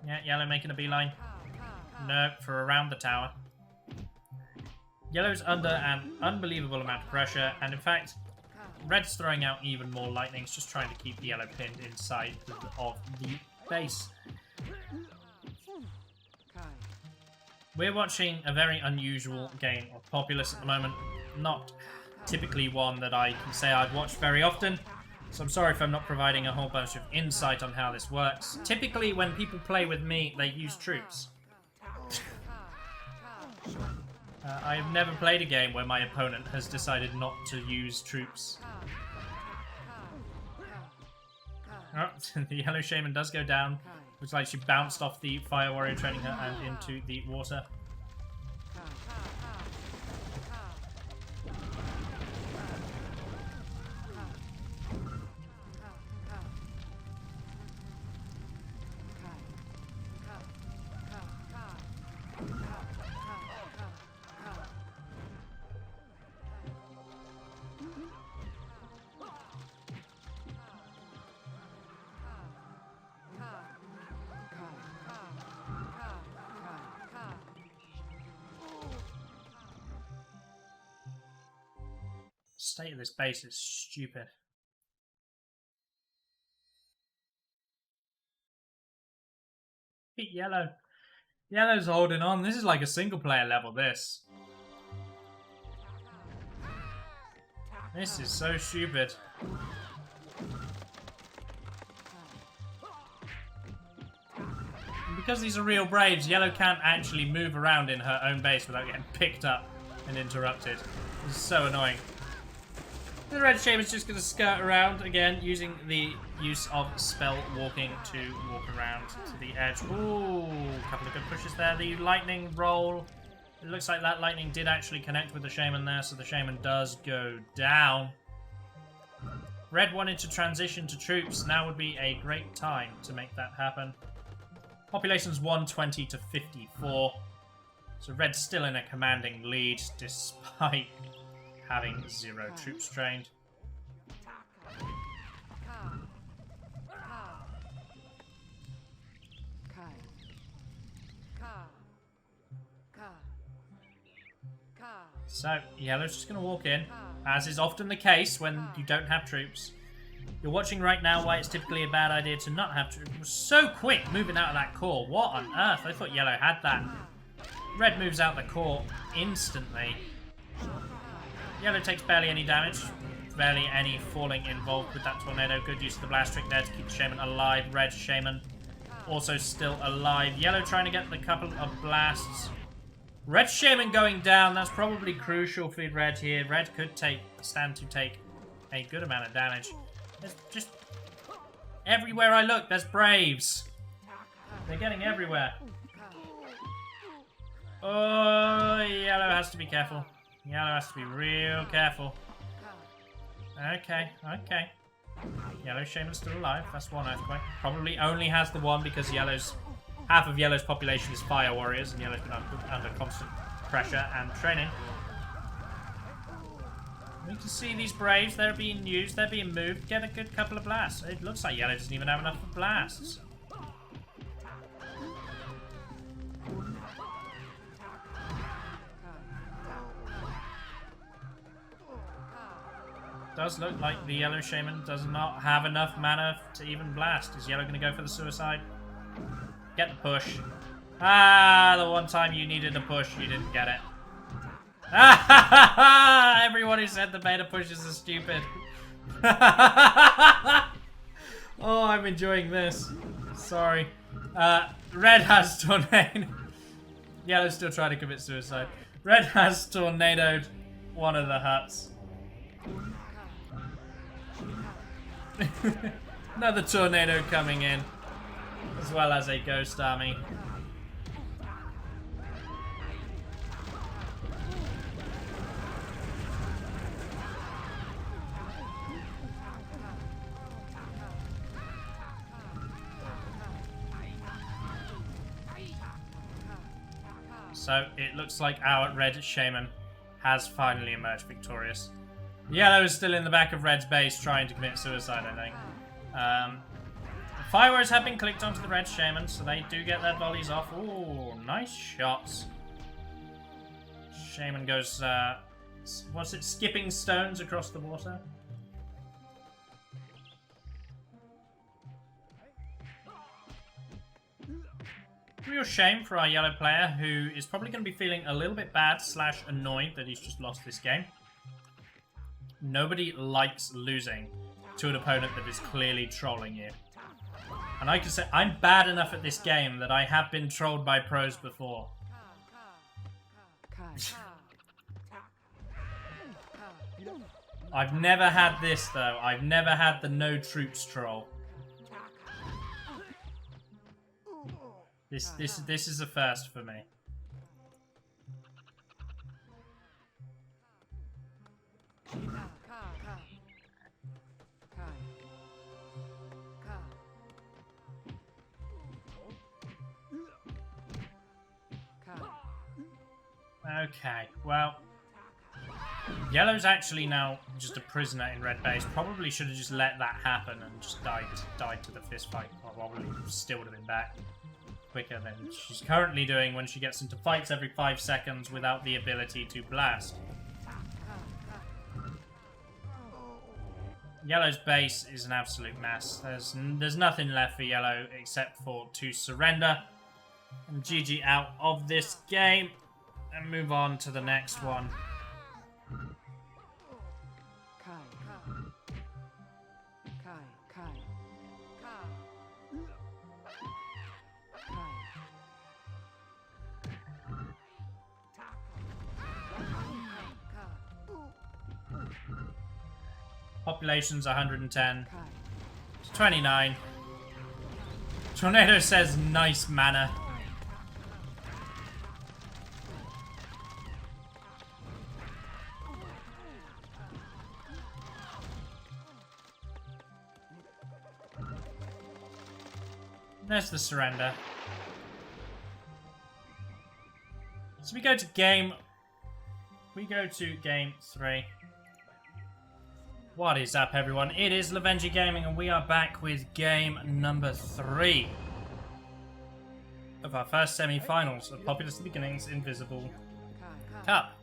Yeah, Yellow making a beeline. No, for around the tower. Yellow's under an unbelievable amount of pressure, and in fact, Red's throwing out even more lightnings, just trying to keep the Yellow pinned inside of the base. We're watching a very unusual game of Populous at the moment. Not typically one that I can say I'd watch very often, so I'm sorry if I'm not providing a whole bunch of insight on how this works. Typically, when people play with me, they use troops. I've never played a game where my opponent has decided not to use troops. Oh, the Yellow Shaman does go down. Looks like she bounced off the Fire Warrior training her and into the water. State of this base is stupid. Beat Yellow. Yellow's holding on. This is like a single player level, this. This is so stupid. And because these are real Braves, Yellow can't actually move around in her own base without getting picked up and interrupted. This is so annoying. The Red Shaman's just going to skirt around again, using the use of spell walking to walk around to the edge. Ooh, a couple of good pushes there. The lightning roll. It looks like that lightning did actually connect with the Shaman there, so the Shaman does go down. Red wanted to transition to troops. Now would be a great time to make that happen. Population's 120 to 54. So Red's still in a commanding lead, despite having 0 troops trained. So, Yellow's just going to walk in, as is often the case when you don't have troops. You're watching right now why it's typically a bad idea to not have troops. It was so quick moving out of that core. What on earth? I thought Yellow had that. Red moves out the core instantly. Yellow takes barely any damage, barely any falling involved with that tornado. Good use of the blast trick there to keep the Shaman alive. Red Shaman also still alive. Yellow trying to get the couple of blasts Red Shaman going down. That's probably crucial for Red here. Red could stand to take a good amount of damage. There's just everywhere I look, there's Braves. They're getting everywhere. Oh, Yellow has to be careful. Yellow has to be real careful. Okay, okay. Yellow Shaman's still alive. That's one earthquake. Probably only has the one because half of Yellow's population is fire warriors, and Yellow's been under constant pressure and training. We can see these Braves. They're being used. They're being moved. Get a good couple of blasts. It looks like Yellow doesn't even have enough for blasts. Does look like the Yellow Shaman does not have enough mana to even blast. Is Yellow going to go for the suicide? Get the push. Ah, the one time you needed a push, you didn't get it. Ah, everyone who said the beta pushes are stupid. Oh, I'm enjoying this. Sorry. Red has tornado. Yellow's still trying to commit suicide. Red has tornadoed one of the huts. Another tornado coming in, as well as a ghost army. So it looks like our Red Shaman has finally emerged victorious. Yellow is still in the back of Red's base trying to commit suicide, I think. The fireworks have been clicked onto the Red Shaman, so they do get their volleys off. Ooh, nice shots. Shaman goes, what's it, skipping stones across the water? Real shame for our yellow player, who is probably going to be feeling a little bit bad / annoyed that he's just lost this game. Nobody likes losing to an opponent that is clearly trolling you. And I can say, I'm bad enough at this game that I have been trolled by pros before. I've never had this, though. I've never had the no troops troll. This is a first for me. Okay, well, Yellow's actually now just a prisoner in Red base. Probably should have just let that happen and just died to the fist fight. Probably still would have been back quicker than she's currently doing when she gets into fights every 5 seconds without the ability to blast. Yellow's base is an absolute mess. There's nothing left for Yellow except for to surrender and GG out of this game and move on to the next one. Population's 110 to 29. Tornado says nice mana. There's the surrender. So we go to game 3. What is up, everyone? It is Lovenji Gaming, and we are back with game number 3 of our first semi-finals of Populous Beginning's Invisible Cup.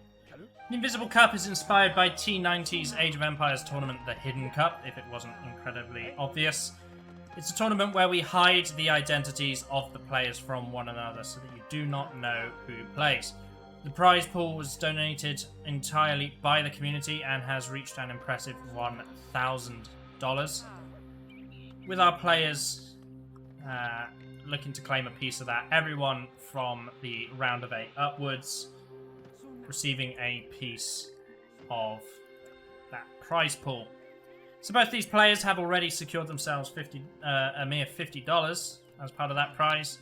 The Invisible Cup is inspired by T90's Age of Empires tournament, the Hidden Cup, if it wasn't incredibly obvious. It's a tournament where we hide the identities of the players from one another so that you do not know who plays. The prize pool was donated entirely by the community and has reached an impressive $1,000. With our players looking to claim a piece of that. Everyone from the round of 8 upwards receiving a piece of that prize pool. So both these players have already secured themselves a mere $50 as part of that prize,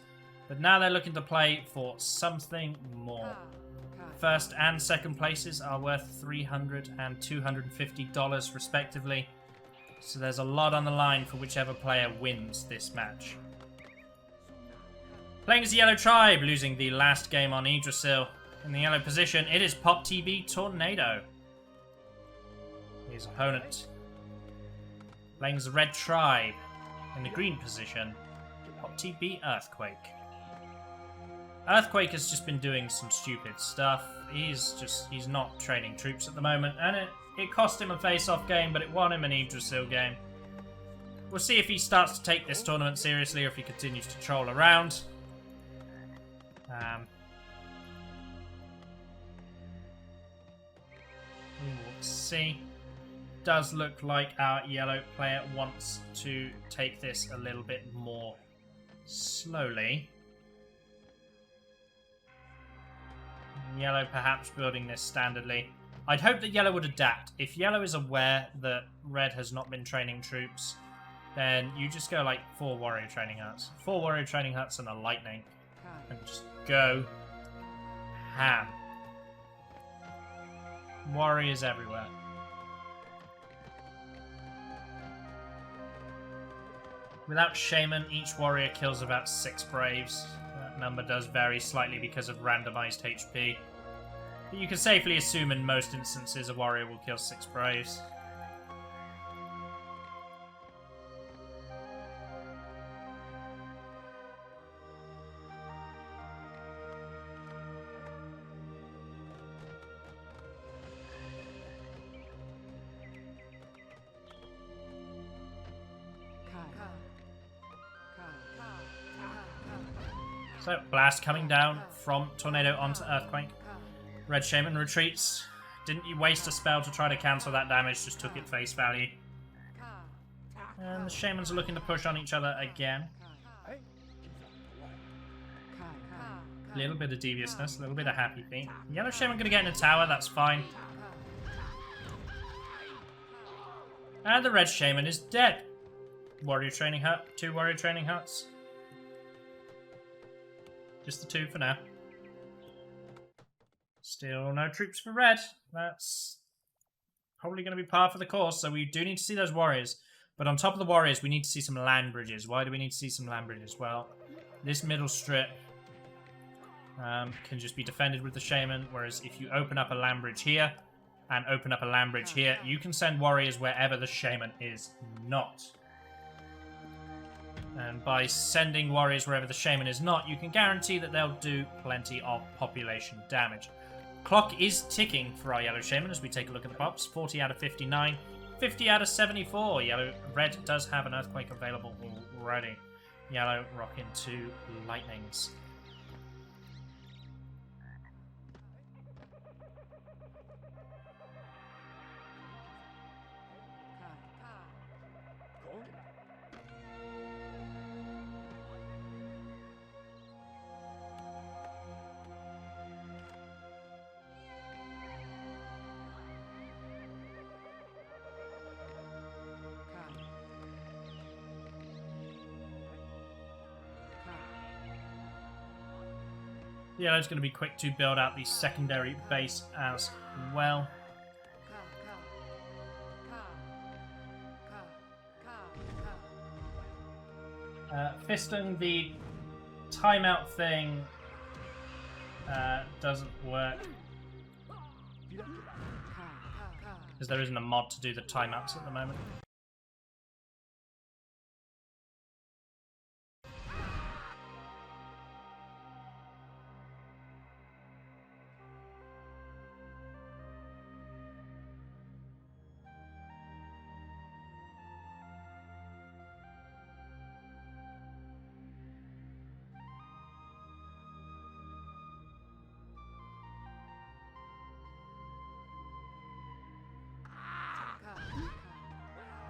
but now they're looking to play for something more. First and second places are worth $300 and $250 respectively, so there's a lot on the line for whichever player wins this match. Playing as the Yellow Tribe, losing the last game on Yggdrasil. In the yellow position, it is Pop TV Tornado. His opponent. Playing as the Red Tribe. In the green position, Pop TV Earthquake. Earthquake has just been doing some stupid stuff. He's not training troops at the moment, and it cost him a face-off game, but it won him an Yggdrasil game. We'll see if he starts to take this tournament seriously or if he continues to troll around. We will see. Does look like our yellow player wants to take this a little bit more slowly. Yellow perhaps building this standardly. I'd hope that yellow would adapt. If yellow is aware that red has not been training troops, then you just go like 4 warrior training huts. 4 warrior training huts and a lightning. And just go ham. Warriors everywhere. Without Shaman, each warrior kills about 6 Braves. That number does vary slightly because of randomized HP. But you can safely assume in most instances a warrior will kill 6 Braves. So, Blast coming down from Tornado onto Earthquake. Red Shaman retreats. Didn't you waste a spell to try to cancel that damage, just took it face value. And the Shamans are looking to push on each other again. A little bit of deviousness, a little bit of happy feet. Yellow Shaman gonna get in a tower, that's fine. And the Red Shaman is dead. Warrior training hut, 2 warrior training huts. Just the 2 for now. Still no troops for red. That's probably going to be par for the course, so we do need to see those warriors. But on top of the warriors, we need to see some land bridges. Why do we need to see some land bridges? Well, this middle strip can just be defended with the Shaman, whereas if you open up a land bridge here and open up a land bridge here, you can send warriors wherever the Shaman is not. And by sending warriors wherever the Shaman is not, you can guarantee that they'll do plenty of population damage. Clock is ticking for our Yellow Shaman as we take a look at the pops. 40 out of 59, 50 out of 74. Red does have an Earthquake available already. Yellow rocking 2 Lightnings. Yellow's going to be quick to build out the secondary base as well. Fisting the timeout thing doesn't work. Because there isn't a mod to do the timeouts at the moment.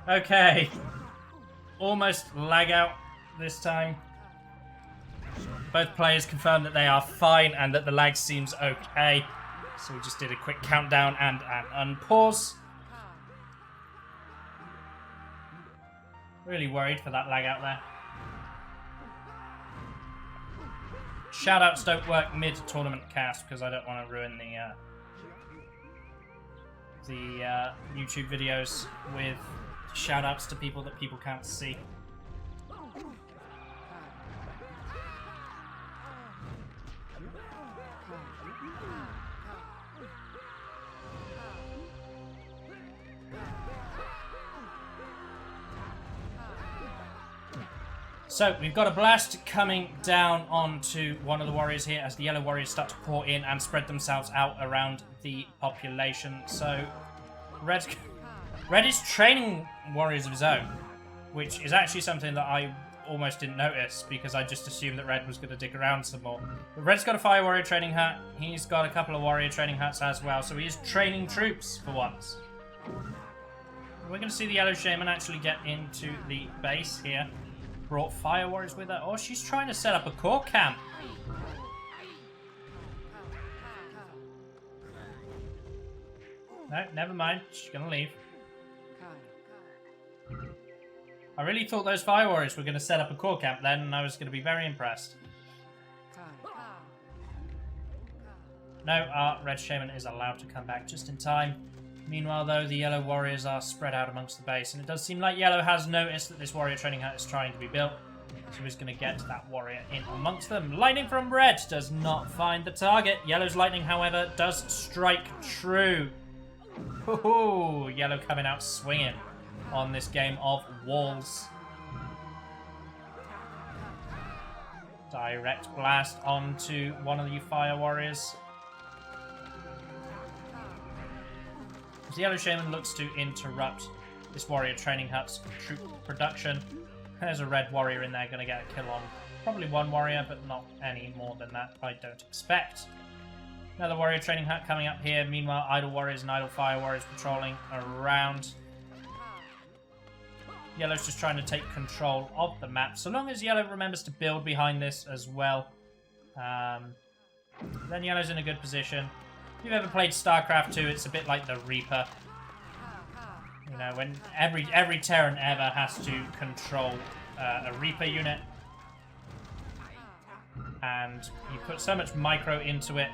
Okay. Almost lag out this time. Both players confirmed that they are fine and that the lag seems okay. So we just did a quick countdown and an unpause. Really worried for that lag out there. Shoutouts don't work mid-tournament cast because I don't want to ruin the YouTube videos with shoutouts to people that people can't see. So, we've got a blast coming down onto one of the warriors here as the yellow warriors start to pour in and spread themselves out around the population. So, Red is training warriors of his own, which is actually something that I almost didn't notice because I just assumed that Red was going to dig around some more. But Red's got a fire warrior training hut. He's got a couple of warrior training huts as well, so he's training troops for once. We're going to see the yellow shaman actually get into the base here. Brought fire warriors with her. Oh, she's trying to set up a core camp. No, never mind. She's gonna leave. I really thought those fire warriors were gonna set up a core camp then, and I was gonna be very impressed. No, our red shaman is allowed to come back just in time. Meanwhile, though, the yellow warriors are spread out amongst the base, and it does seem like yellow has noticed that this warrior training hut is trying to be built, so he's going to get that warrior in amongst them. Lightning from red does not find the target. Yellow's lightning, however, does strike true. Ooh, yellow coming out swinging on this game of walls. Direct blast onto one of the fire warriors. The yellow shaman looks to interrupt this warrior training hut's troop production. There's a red warrior in there going to get a kill on probably one warrior, but not any more than that, I don't expect. Another warrior training hut coming up here. Meanwhile, idle warriors and idle fire warriors patrolling around. Yellow's just trying to take control of the map. So long as yellow remembers to build behind this as well, then yellow's in a good position. If you've ever played StarCraft 2, it's a bit like the Reaper. You know, when every Terran ever has to control a Reaper unit. And you put so much micro into it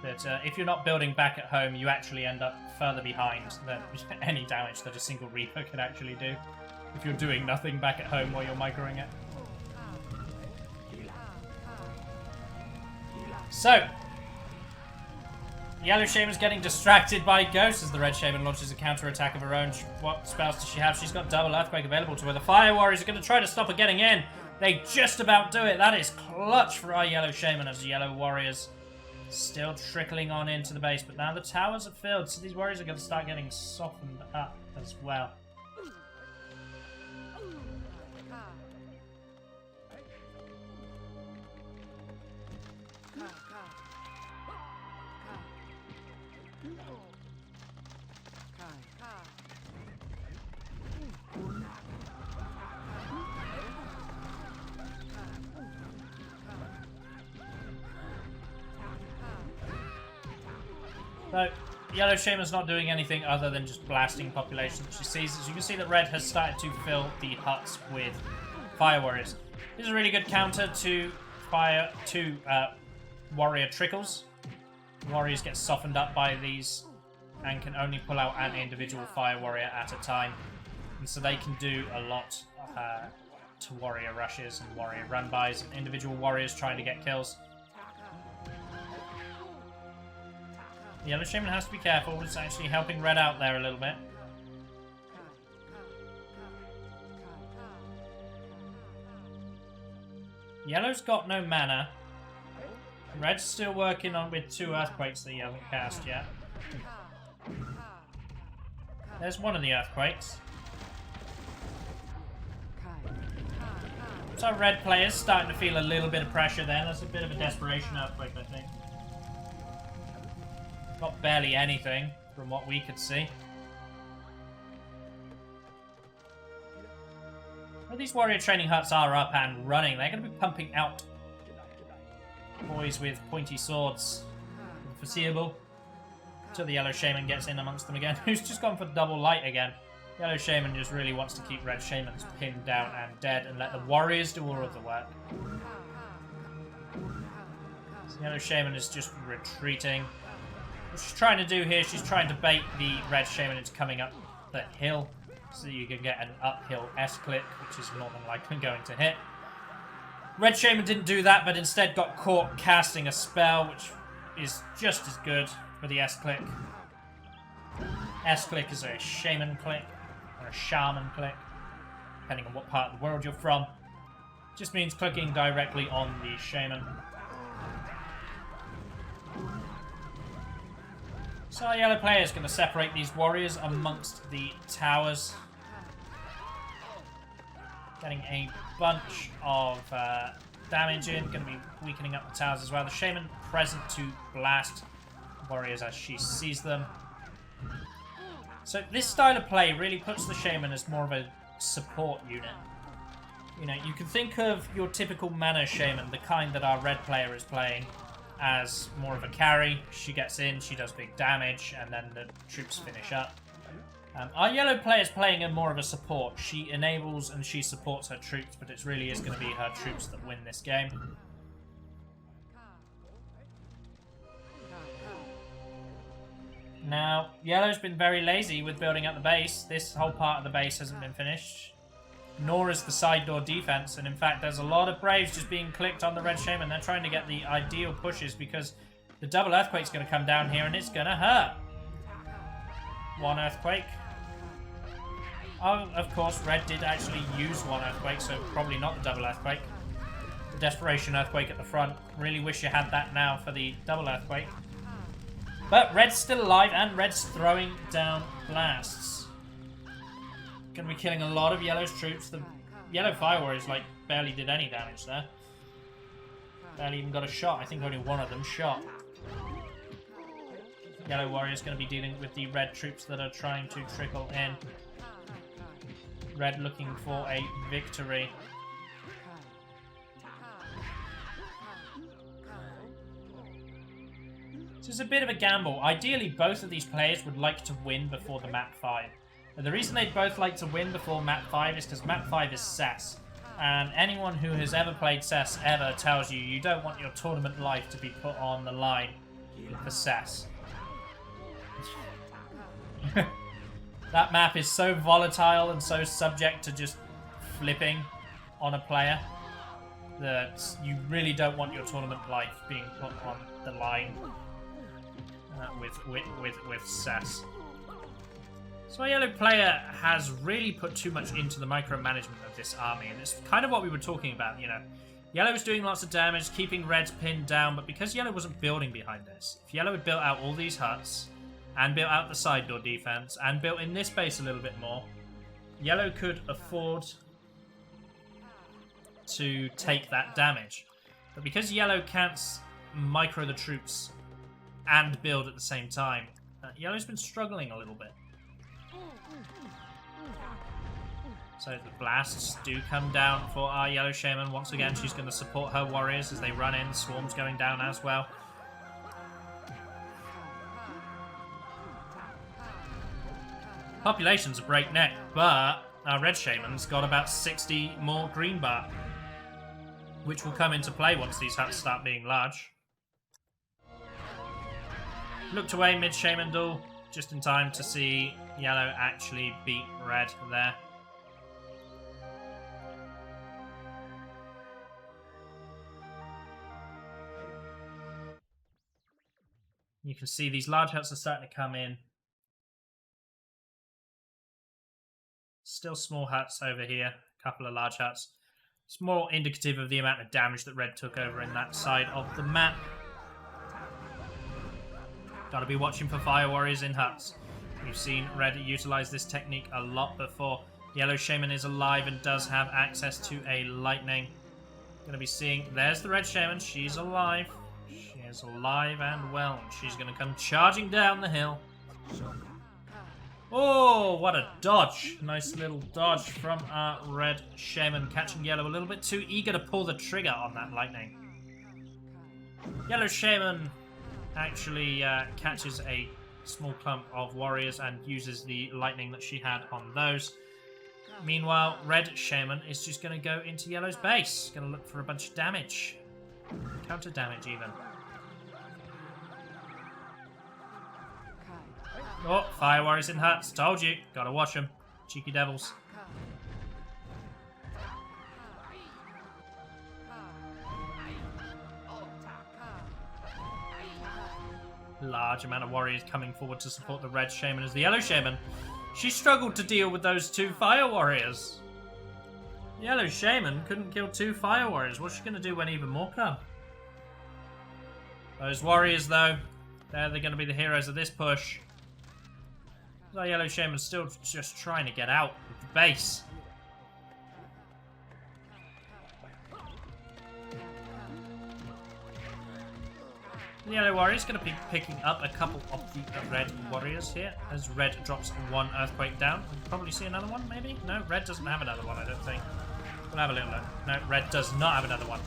that if you're not building back at home, you actually end up further behind than any damage that a single Reaper could actually do. If you're doing nothing back at home while you're microing it. So, the yellow shaman's getting distracted by ghosts as the red shaman launches a counter-attack of her own. What spells does she have? She's got double earthquake available to her. The fire warriors are going to try to stop her getting in. They just about do it. That is clutch for our yellow shaman as the yellow warriors still trickling on into the base. But now the towers are filled, so these warriors are going to start getting softened up as well. So, yellow shaman's not doing anything other than just blasting population that she sees. As you can see that red has started to fill the huts with fire warriors. This is a really good counter to warrior trickles. Warriors get softened up by these and can only pull out an individual fire warrior at a time. And so they can do a lot to warrior rushes and warrior run-bys and individual warriors trying to get kills. The yellow shaman has to be careful. It's actually helping red out there a little bit. Yellow's got no mana. Red's still working on with 2 earthquakes that he hasn't cast yet. There's one of the earthquakes. So red players starting to feel a little bit of pressure there. That's a bit of a desperation earthquake, I think. Got barely anything from what we could see. But these warrior training huts are up and running. They're going to be pumping out boys with pointy swords for the foreseeable. Until the yellow shaman gets in amongst them again. Who's just gone for double light again. Yellow shaman just really wants to keep red shamans pinned down and dead and let the warriors do all of the work. So yellow shaman is just retreating. What she's trying to do here, she's trying to bait the red shaman into coming up the hill so you can get an uphill S-click, which is more than likely going to hit. Red shaman didn't do that, but instead got caught casting a spell, which is just as good for the S-click. S-click is a shaman click, or a shaman click, depending on what part of the world you're from. Just means clicking directly on the shaman. So our yellow player is going to separate these warriors amongst the towers. Getting a bunch of damage in, going to be weakening up the towers as well. The shaman present to blast warriors as she sees them. So this style of play really puts the shaman as more of a support unit. You know, you can think of your typical mana shaman, the kind that our red player is playing, as more of a carry. She gets in, she does big damage, and then the troops finish up. Our yellow player is playing in more of a support. She enables and she supports her troops, but it really is going to be her troops that win this game. Now, yellow's been very lazy with building up the base. This whole part of the base hasn't been finished. Nor is the side door defense, and in fact there's a lot of braves just being clicked on the red shaman. They're trying to get the ideal pushes because the double earthquake's going to come down here and it's going to hurt. One earthquake. Oh, of course, red did actually use one earthquake, so probably not the double earthquake. The desperation earthquake at the front. Really wish you had that now for the double earthquake. But red's still alive and red's throwing down blasts. Going to be killing a lot of yellow's troops. The yellow fire warriors like barely did any damage there. Barely even got a shot. I think only one of them shot. Yellow warrior's going to be dealing with the red troops that are trying to trickle in. Red looking for a victory. This is a bit of a gamble. Ideally, both of these players would like to win before the map 5. And the reason they'd both like to win before map 5 is because map 5 is CES. And anyone who has ever played CES ever tells you you don't want your tournament life to be put on the line for CES. That map is so volatile and so subject to just flipping on a player that you really don't want your tournament life being put on the line with CES. So our yellow player has really put too much into the micromanagement of this army, and it's kind of what we were talking about, you know. Yellow was doing lots of damage, keeping red's pinned down, but because yellow wasn't building behind this, if yellow had built out all these huts, and built out the side door defense, and built in this base a little bit more, yellow could afford to take that damage. But because yellow can't micro the troops and build at the same time, yellow's been struggling a little bit. So the blasts do come down for our yellow shaman. Once again, she's going to support her warriors as they run in. Swarm's going down as well. Population's a breakneck, but our red shaman's got about 60 more green bar, which will come into play once these huts start being large. Looked away mid-shaman duel, just in time to see yellow actually beat red there. You can see these large huts are starting to come in. Still small huts over here, a couple of large huts. It's more indicative of the amount of damage that red took over in that side of the map. Gotta be watching for fire warriors in huts. We've seen red utilize this technique a lot before. Yellow shaman is alive and does have access to a lightning. Gonna be seeing, there's the red shaman, she's alive. She is alive and well, and she's gonna come charging down the hill. Oh, what a dodge. Nice little dodge from our red shaman, catching yellow a little bit too eager to pull the trigger on that lightning. Yellow shaman actually catches a small clump of warriors and uses the lightning that she had on those. Meanwhile, red shaman is just going to go into yellow's base. Going to look for a bunch of damage. Counter damage even. Oh, fire warriors in huts. Told you. Gotta watch them. Cheeky devils. Large amount of warriors coming forward to support the red shaman as the yellow shaman. She struggled to deal with those two fire warriors. Yellow shaman couldn't kill two fire warriors. What's she going to do when even more come? Those warriors, though, they're going to be the heroes of this push. The yellow shaman's still just trying to get out of the base. The yellow warrior is going to be picking up a couple of the red warriors here as red drops one earthquake down. We'll probably see another one, maybe? No, red doesn't have another one, I don't think. We'll have a little look. No, red does not have another one.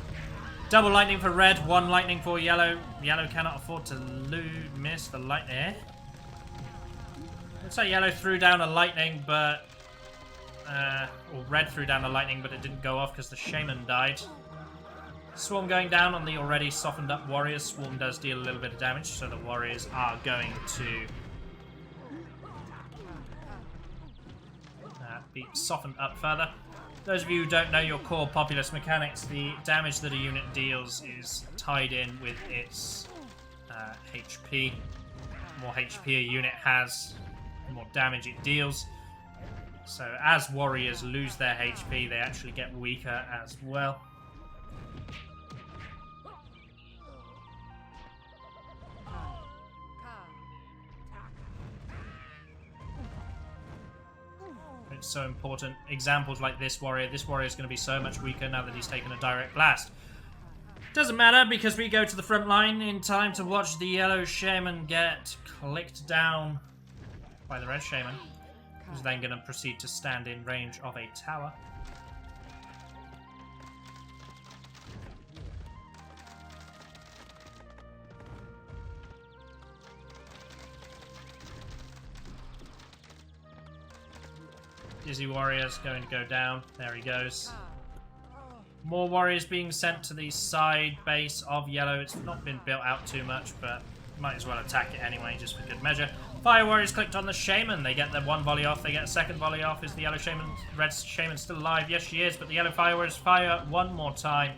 Double lightning for red, one lightning for yellow. Yellow cannot afford to miss the lightning. Looks like yellow threw down a lightning, but... or red threw down a lightning, but it didn't go off because the shaman died. Swarm going down on the already softened up warriors. Swarm does deal a little bit of damage, so the warriors are going to be softened up further. Those of you who don't know your core Populous mechanics, the damage that a unit deals is tied in with its HP. The more HP a unit has, the more damage it deals. So as warriors lose their HP, they actually get weaker as well. It's so important. Examples like this warrior is going to be so much weaker now that he's taken a direct blast. Doesn't matter because we go to the front line in time to watch the yellow shaman get clicked down by the red shaman, who's then going to proceed to stand in range of a tower. Dizzy warrior's going to go down. There he goes. More warriors being sent to the side base of yellow. It's not been built out too much, but might as well attack it anyway, just for good measure. Fire warriors clicked on the shaman. They get their one volley off. They get a second volley off. Is the yellow shaman, red shaman still alive? Yes, she is, but the yellow fire warriors fire one more time.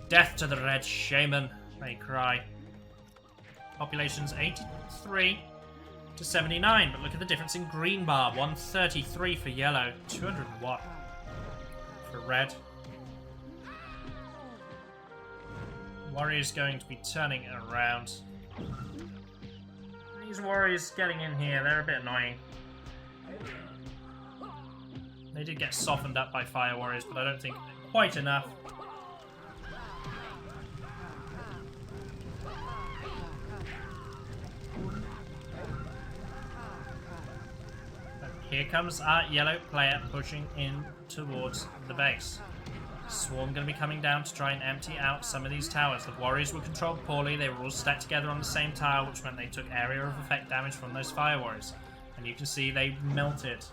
Death to the red shaman, they cry. Population's 83 to 79, but look at the difference in green bar. 133 for yellow, 200 watt for red. Warriors going to be turning around. These warriors getting in here, they're a bit annoying. They did get softened up by fire warriors, but I don't think quite enough. Here comes our yellow player pushing in towards the base. Swarm going to be coming down to try and empty out some of these towers. The warriors were controlled poorly. They were all stacked together on the same tower, which meant they took area of effect damage from those fire warriors. And you can see they melted.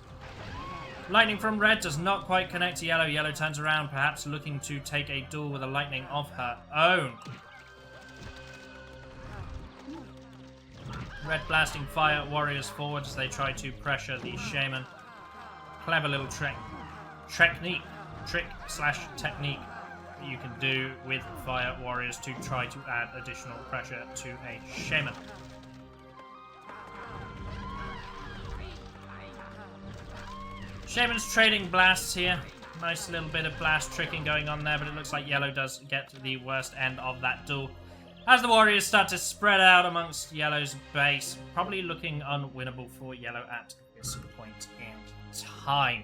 Lightning from red does not quite connect to yellow. Yellow turns around, perhaps looking to take a duel with a lightning of her own. Red blasting fire warriors forward as they try to pressure the shaman. Clever little trick slash technique that you can do with fire warriors to try to add additional pressure to a shaman. Shaman's trading blasts here. Nice little bit of blast tricking going on there, but it looks like yellow does get the worst end of that duel. As the warriors start to spread out amongst yellow's base, probably looking unwinnable for yellow at this point in time.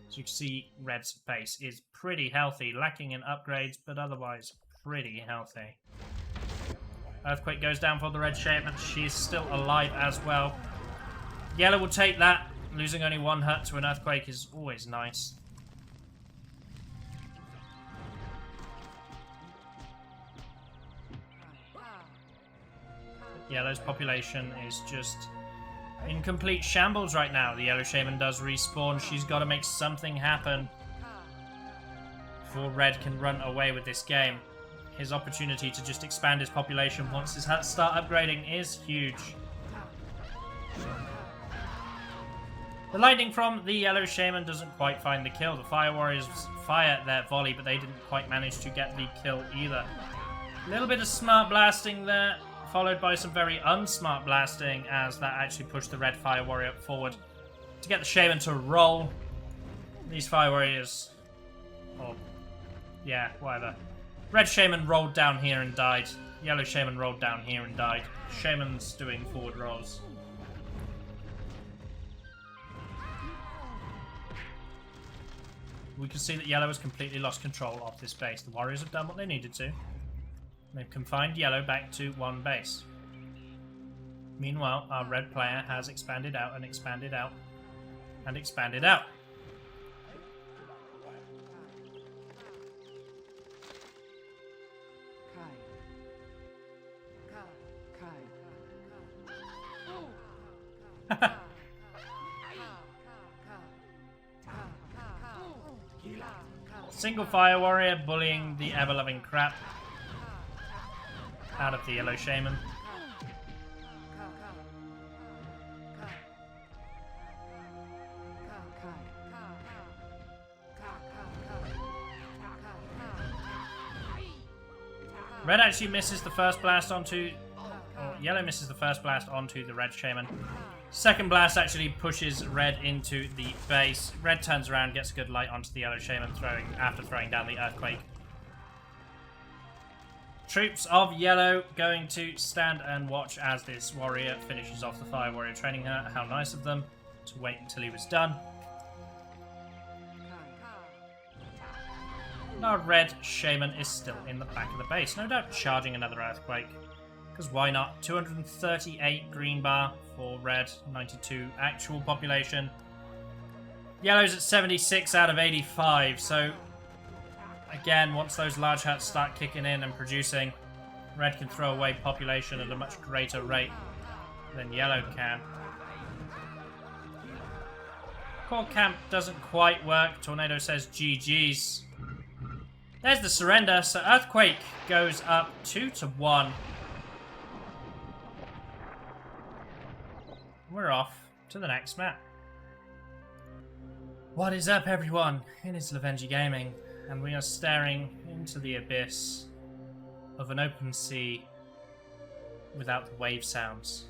As you can see, red's base is pretty healthy, lacking in upgrades, but otherwise pretty healthy. Earthquake goes down for the red shaman. She's still alive as well. Yellow will take that. Losing only 1 hut to an earthquake is always nice. Yellow's population is just in complete shambles right now. The Yellow Shaman does respawn. She's got to make something happen before Red can run away with this game. His opportunity to just expand his population once his huts start upgrading is huge. The lightning from the Yellow Shaman doesn't quite find the kill. The Fire Warriors fire their volley, but they didn't quite manage to get the kill either. A little bit of smart blasting there, followed by some very unsmart blasting, as that actually pushed the Red Fire Warrior forward to get the Shaman to roll. These Fire Warriors... oh, yeah, whatever. Red Shaman rolled down here and died. Yellow Shaman rolled down here and died. Shaman's doing forward rolls. We can see that Yellow has completely lost control of this base. The Warriors have done what they needed to. They've confined Yellow back to 1 base. Meanwhile, our Red player has expanded out and expanded out and expanded out. Single Fire Warrior bullying the ever-loving crap out of the Yellow Shaman. Red actually misses the first blast onto... or Yellow misses the first blast onto the Red Shaman. Second blast actually pushes Red into the base. Red turns around, gets a good light onto the Yellow Shaman after throwing down the Earthquake. Troops of Yellow going to stand and watch as this warrior finishes off the Fire Warrior, training her. How nice of them to wait until he was done. Our Red Shaman is still in the back of the base, no doubt charging another Earthquake. Because why not? 238 green bar for Red, 92 actual population. Yellow's at 76 out of 85, so again, once those large huts start kicking in and producing, Red can throw away population at a much greater rate than Yellow can. Core camp doesn't quite work. Tornado says GG's. There's the surrender, so Earthquake goes up 2-1. We're off to the next map. What is up, everyone? It is Lovenji Gaming, and we are staring into the abyss of an open sea without the wave sounds.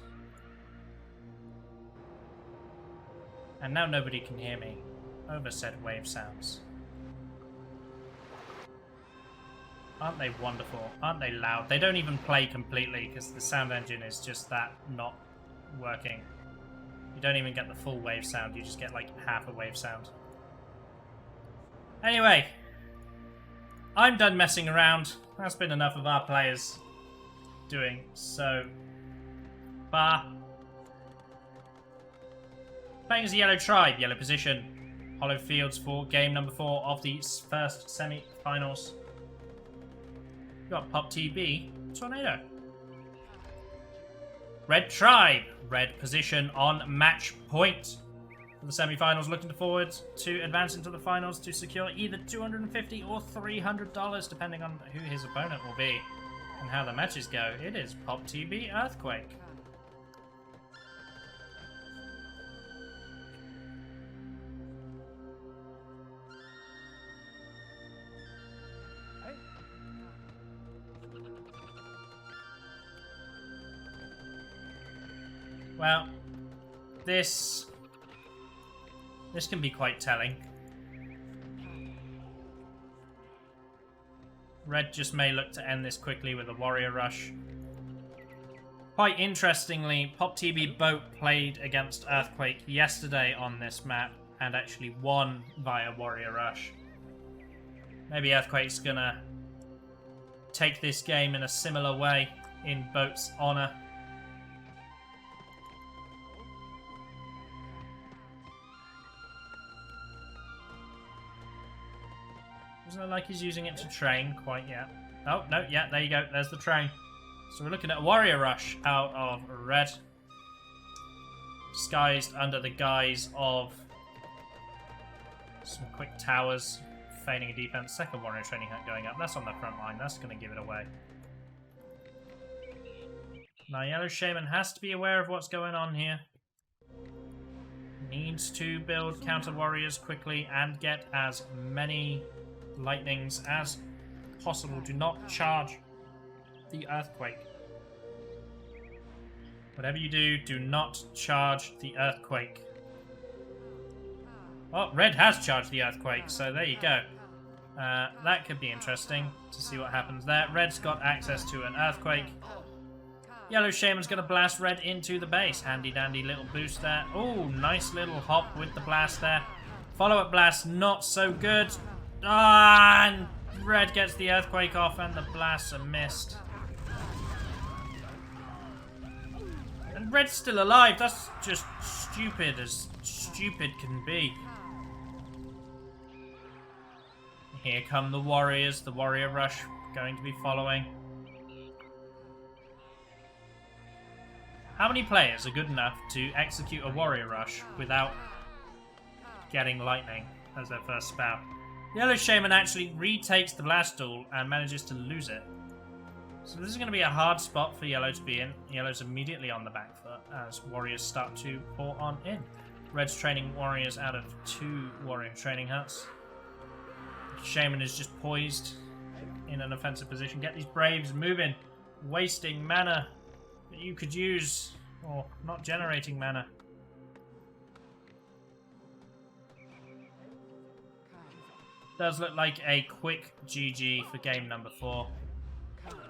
And now nobody can hear me over said wave sounds. Aren't they wonderful? Aren't they loud? They don't even play completely because the sound engine is just that not working. You don't even get the full wave sound, you just get like half a wave sound. Anyway, I'm done messing around. That's been enough of our players doing so far. Playing as the Yellow Tribe, Yellow position. Hollow Fields for game number 4 of the first semi-finals. Got Pop TB, Tornado. Red Tribe, red position on match point. For the semi-finals, looking forward to advance into the finals to secure either $250 or $300, depending on who his opponent will be and how the matches go. It is Pop TB Earthquake. Well, this can be quite telling. Red just may look to end this quickly with a Warrior Rush. Quite interestingly, Pop TB Boat played against Earthquake yesterday on this map and actually won via Warrior Rush. Maybe Earthquake's gonna take this game in a similar way in Boat's honor. Doesn't look like he's using it to train quite yet. Oh, no, yeah, there you go. There's the train. So we're looking at a warrior rush out of red. Disguised under the guise of some quick towers, feigning a defense. Second warrior training hut going up. That's on the front line. That's going to give it away. Now, Yellow Shaman has to be aware of what's going on here. Needs to build counter warriors quickly and get as many lightnings as possible. Do not charge the earthquake. Whatever you do, do not charge the earthquake. Oh, red has charged the earthquake, so there you go. That could be interesting to see what happens there. Red's got access to an earthquake. Yellow Shaman's going to blast red into the base. Handy dandy little boost there. Oh, nice little hop with the blast there. Follow-up blast, not so good. Ah, and red gets the earthquake off and the blasts are missed. And red's still alive. That's just stupid as stupid can be. Here come the warriors. The warrior rush going to be following. How many players are good enough to execute a warrior rush without getting lightning as their first spout? Yellow Shaman actually retakes the blast duel and manages to lose it. So this is going to be a hard spot for Yellow to be in. Yellow's immediately on the back foot as warriors start to pour on in. Red's training warriors out of 2 warrior training huts. Shaman is just poised in an offensive position. Get these Braves moving. Wasting mana that you could use, or not generating mana. Does look like a quick GG for game number 4.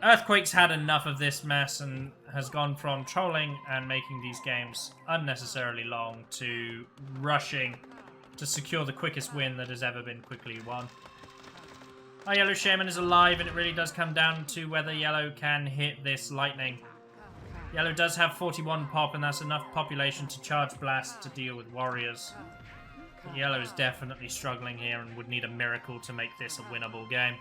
Earthquake's had enough of this mess and has gone from trolling and making these games unnecessarily long to rushing to secure the quickest win that has ever been quickly won. Our Yellow Shaman is alive, and it really does come down to whether Yellow can hit this lightning. Yellow does have 41 pop, and that's enough population to charge blast to deal with warriors. But Yellow is definitely struggling here and would need a miracle to make this a winnable game.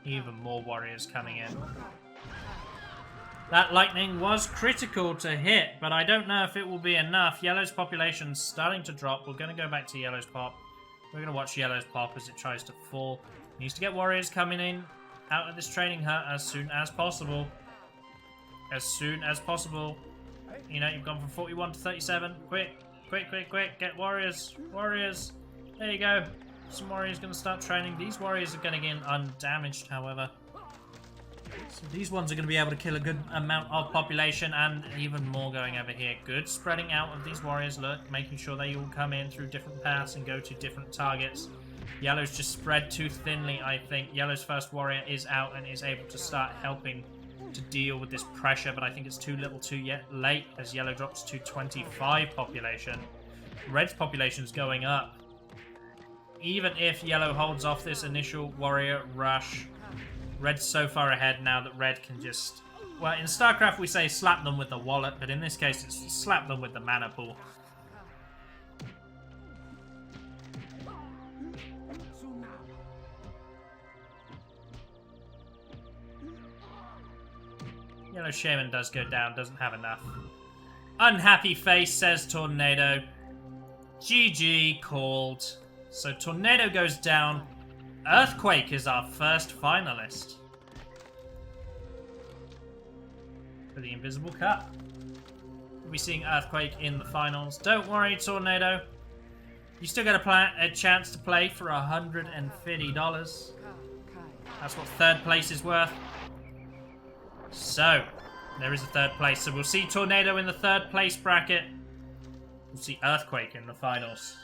Even more warriors coming in. That lightning was critical to hit, but I don't know if it will be enough. Yellow's population's starting to drop. We're going to go back to Yellow's pop. We're going to watch Yellow's pop as it tries to fall. Needs to get warriors coming in out of this training hut as soon as possible. As soon as possible. You know, you've gone from 41 to 37. Quick, quick, quick, quick. Get warriors. Warriors. There you go. Some warriors going to start training. These warriors are going to get undamaged, however. So these ones are going to be able to kill a good amount of population, and even more going over here. Good spreading out of these warriors, look, making sure they all come in through different paths and go to different targets. Yellow's just spread too thinly, I think. Yellow's first warrior is out and is able to start helping to deal with this pressure, but I think it's too little too late as Yellow drops to 25 population. Red's population is going up. Even if Yellow holds off this initial warrior rush, Red's so far ahead now that Red can just... Well, in StarCraft we say slap them with the wallet, but in this case it's slap them with the mana pool. Yellow Shaman does go down, doesn't have enough. Unhappy face, says Tornado. GG called. So Tornado goes down. Earthquake is our first finalist for the Invisible Cup. We'll be seeing Earthquake in the finals. Don't worry, Tornado. You still get a chance to play for $150. That's what third place is worth. So, there is a third place. So we'll see Tornado in the third place bracket. We'll see Earthquake in the finals.